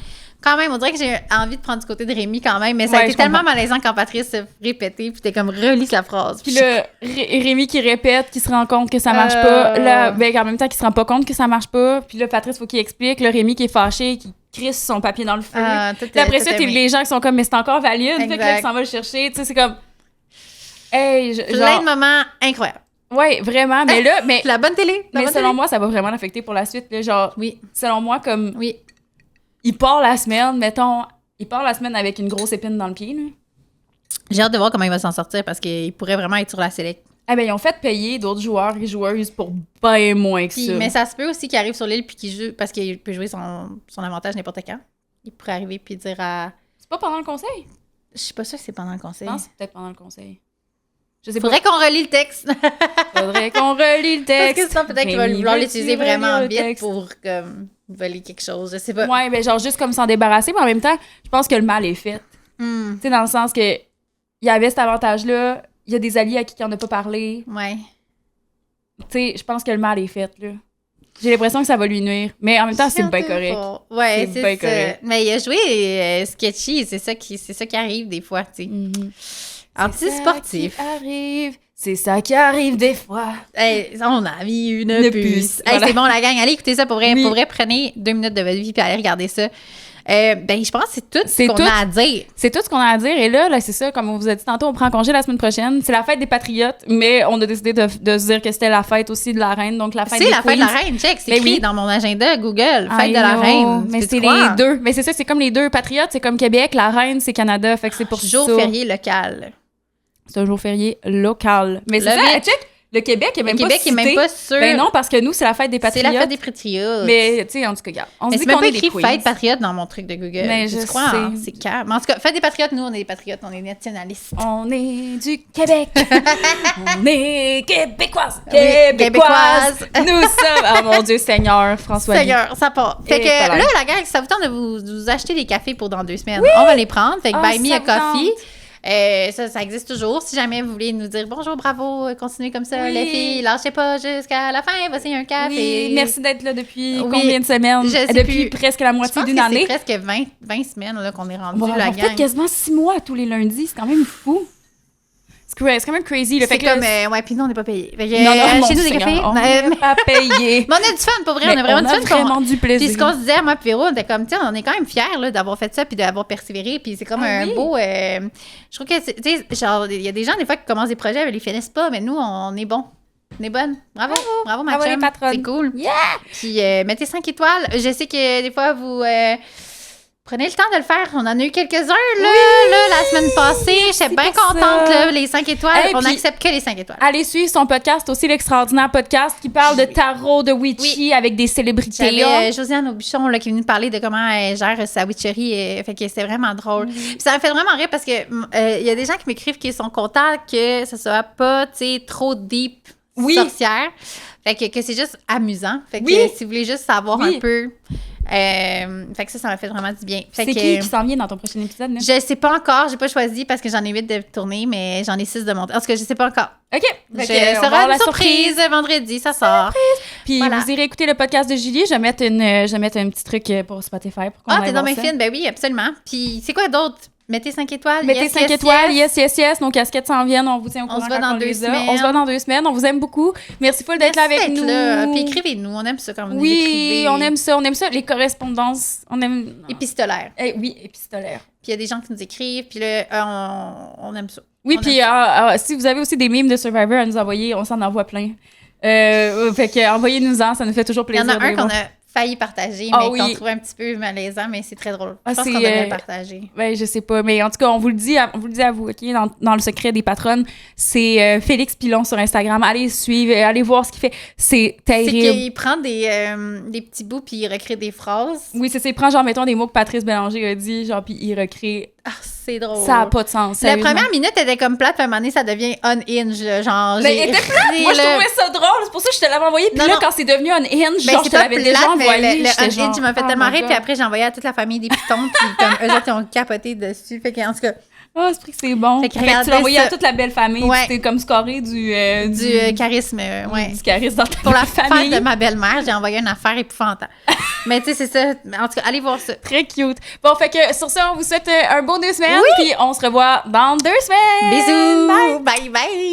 Quand même, on dirait que j'ai envie de prendre du côté de Rémi quand même, mais ça a Ouais, été je tellement comprends. malaisant quand Patrice se répétait, puis t'es comme relise la phrase. Puis là, Rémi qui répète, qui se rend compte que ça marche pas. Là, ben, en même temps, qui se rend pas compte que ça marche pas. Puis là, Patrice, faut qu'il explique. Là, Rémi qui est fâché, qui crisse son papier dans le feu. Puis après ça, t'as les gens qui sont comme, mais c'est encore valide. Fait que là, qui s'en va le chercher. Tu sais, c'est comme. Hey, Plein genre. de moments incroyables. Ouais, vraiment. Mais là, mais. C'est la bonne télé. la Mais bonne selon télé. moi, ça va vraiment l'affecter pour la suite. Là, genre, Oui, selon moi, comme. oui. Il part la semaine, mettons. Il part la semaine avec une grosse épine dans le pied, là. J'ai hâte de voir comment il va s'en sortir parce qu'il pourrait vraiment être sur la select. Ah ben, ils ont fait payer d'autres joueurs et joueuses pour bien moins que Puis, ça. mais ça se peut aussi qu'il arrive sur l'île puis qu'il joue parce qu'il peut jouer son avantage n'importe quand. Il pourrait arriver puis dire à. C'est pas pendant le conseil? Je suis pas sûre que c'est pendant le conseil. Je pense que c'est peut-être pendant le conseil. Je sais Faudrait qu'on relie le texte. pas. Faudrait qu'on relie le Parce texte. que sinon, peut-être qu'il va Rémi, vouloir veux-tu l'utiliser relire vraiment le vite texte? pour comme voler quelque chose. Je sais pas. Ouais, ben genre juste comme s'en débarrasser, mais en même temps, je pense que le mal est fait. Hmm. Tu sais, dans le sens que il y avait cet avantage-là, il y a des alliés à qui on n'a pas parlé. Ouais. Tu sais, je pense que le mal est fait, là. J'ai l'impression que ça va lui nuire. Mais en même temps, c'est bien correct. Ouais, C'est bien c'est ça. correct. Mais il a joué sketchy, c'est ça qui arrive des fois, tu sais. Mhm. Anti-sportif. C'est ça qui arrive. C'est ça qui arrive des fois. Hey, on a mis une Une puce. puce, Hey, voilà. c'est bon, la gang. Allez écouter ça pour vrai. Oui. Pour vrai, prenez 2 minutes de votre vie puis allez regarder ça. Ben, je pense que c'est tout C'est ce qu'on tout. a à dire. C'est tout ce qu'on a à dire. Et là, c'est ça, comme on vous a dit tantôt, on prend congé la semaine prochaine. C'est la fête des Patriotes, mais on a décidé de se dire que c'était la fête aussi de la reine. Donc, la fête C'est des la fête de la Queens. reine, check. C'est Ben écrit oui. dans mon agenda Google. Fête I de la know, reine. Mais Peux-tu c'est croire? les deux. Mais c'est ça, c'est comme les deux. Patriotes, c'est comme Québec. La reine, c'est Canada. Fait que c'est pour Jour ça. férié local. C'est un jour férié local. Mais c'est Le ça, Vic. check. Le Québec est Le même Québec pas est même cité. pas sûr. Ben non, parce que nous, c'est la fête des C'est Patriotes. la fête des patriotes. Mais, tu sais, en tout cas, regarde. On se Mais dit c'est même qu'on pas est des écrit Queens. fête patriote dans mon truc de Google. Mais Tu je crois, hein? sais. C'est calme. Mais en tout cas, fête des patriotes, nous, on est des patriotes, on est nationalistes. On est du Québec. On est québécoises. Oui, Québécoises. Nous sommes. Ah mon Dieu, Seigneur, François. Seigneur, ça part. Fait Et que voilà. là, la gang, ça vous tente de vous acheter des cafés pour dans 2 semaines. On va les prendre. Fait que Ah, Buy Me ça a me Coffee. tente. Ça existe toujours. Si jamais vous voulez nous dire bonjour, bravo, continuez comme ça, Oui. les filles, lâchez pas jusqu'à la fin, voici un café. Oui, merci d'être là depuis Oui. combien de semaines? Je sais Depuis plus. presque la Je moitié pense d'une que année. c'est presque 20 semaines là, qu'on est rendu, Bon, la on fait gang. quasiment 6 mois tous les lundis. C'est quand même fou. C'est quand même crazy. Là. C'est Fait que là, comme, ouais, puis nous, on n'est pas payés. Fait que, non, non, mon chez nous, des Seigneur, cafés. on mais n'est pas payé. on a du fun, pour vrai. Mais on a vraiment du fun. vraiment du plaisir. Puis ce qu'on se disait, moi, puis Véro, on était comme, tu sais, on est quand même fiers là, d'avoir fait ça puis d'avoir persévéré. Puis c'est comme Ah un oui. beau. Je trouve que, tu sais, genre, il y a des gens, des fois, qui commencent des projets, mais ils les finissent pas, mais nous, on est bons. On est bonnes. Bravo. Bravo, ma Bravo, les chum. patronnes. C'est cool. Yeah! Puis mettez 5 étoiles. Je sais que des fois, vous. Prenez le temps de le faire. On en a eu quelques-uns, là, la semaine passée. J'étais c'est bien pour contente, ça. là, les 5 étoiles. Hey, on puis- n'accepte que les 5 étoiles. Allez suivre son podcast, aussi l'extraordinaire podcast qui parle de tarot, de witchy avec des célébrités. J'avais Josiane Aubuchon là, qui est venue nous parler de comment elle gère sa witcherie. Fait que c'était vraiment drôle. Puis ça me fait vraiment rire parce que il y a des gens qui m'écrivent qu'ils sont contents que ça soit pas, tu sais, trop deep Oui. sorcière. Fait que c'est juste amusant. Fait que Oui. si vous voulez juste savoir Oui. un peu... fait que ça m'a fait vraiment du bien. Fait C'est que, qui s'en vient dans ton prochain épisode? Là? je sais pas encore, j'ai pas choisi parce que j'en ai 8 de tourner, mais j'en ai 6 de monter. En tout cas, je sais pas encore. OK. Ce Fait que, on va sera avoir une la surprise vendredi, ça sort. Puis Voilà. vous irez écouter le podcast de Julie. Je vais mettre un petit truc pour Spotify. Pour qu'on Ah, aille t'es dans voir mes ça. films? Ben oui, absolument. Puis c'est quoi d'autre? Mettez 5 étoiles. Mettez yes, 5 yes, étoiles, yes. yes. Nos casquettes s'en viennent. On vous tient au courant se voit quand dans 2 les a. semaines. On se voit dans 2 semaines. On vous aime beaucoup. Merci full d'être là avec Merci nous. d'être là. Puis écrivez-nous. On aime ça quand vous nous Oui, écrivez. on aime ça. Les correspondances, on aime... Épistolaire. Oui, épistolaire. Puis il y a des gens qui nous écrivent. Puis là, on aime ça. Oui, On puis aime si vous avez aussi des mimes de Survivor à nous envoyer, on s'en envoie plein. Fait que envoyez-nous-en, ça nous fait toujours Il y plaisir. en a de les un qu'on voir. a failli partager, Ah mais oui. qu'on trouve un petit peu malaisant, mais c'est très drôle. Ah, Je pense c'est, qu'on devrait le partager. Ben, je sais pas, mais en tout cas, on vous le dit à vous, OK, dans le secret des patronnes, c'est Félix Pilon sur Instagram. Allez suivre, allez voir ce qu'il fait. C'est C'est terrible. qu'il prend des petits bouts puis il recrée des phrases. Oui, c'est ça. Il prend, genre, mettons, des mots que Patrice Bélanger a dit, genre, puis il recrée. Ah, c'est drôle. Ça n'a pas de sens. La sérieusement. première minute était comme plate, puis à un moment donné, ça devient unhinged, là, genre... Mais j'ai elle était ri, Moi, je là. trouvais ça drôle. C'est pour ça que je te l'avais envoyé. Puis Non, là, non. quand c'est devenu un hinge, Ben, genre, c'est je te pas l'avais plate, déjà mais envoyé. le J'étais unhinged genre, m'a fait oh tellement my rire, God. puis après, j'ai envoyé à toute la famille des pitons, puis comme eux autres, ils ont capoté dessus. Fait que, en tout cas, Ah, c'est vrai que c'est bon. Fait que Fait que tu regardez l'as envoyé ça. à toute la belle famille. Ouais. Tu t'es comme scoré du charisme, ouais. du charisme dans ta Pour la famille. fête de ma belle-mère, j'ai envoyé une affaire épouvantable. Mais tu sais, c'est ça. En tout cas, allez voir ça. Très cute. Bon, fait que sur ça, on vous souhaite un beau 2 semaines. Puis on se revoit dans 2 semaines. Bisous! Bye! Bye bye!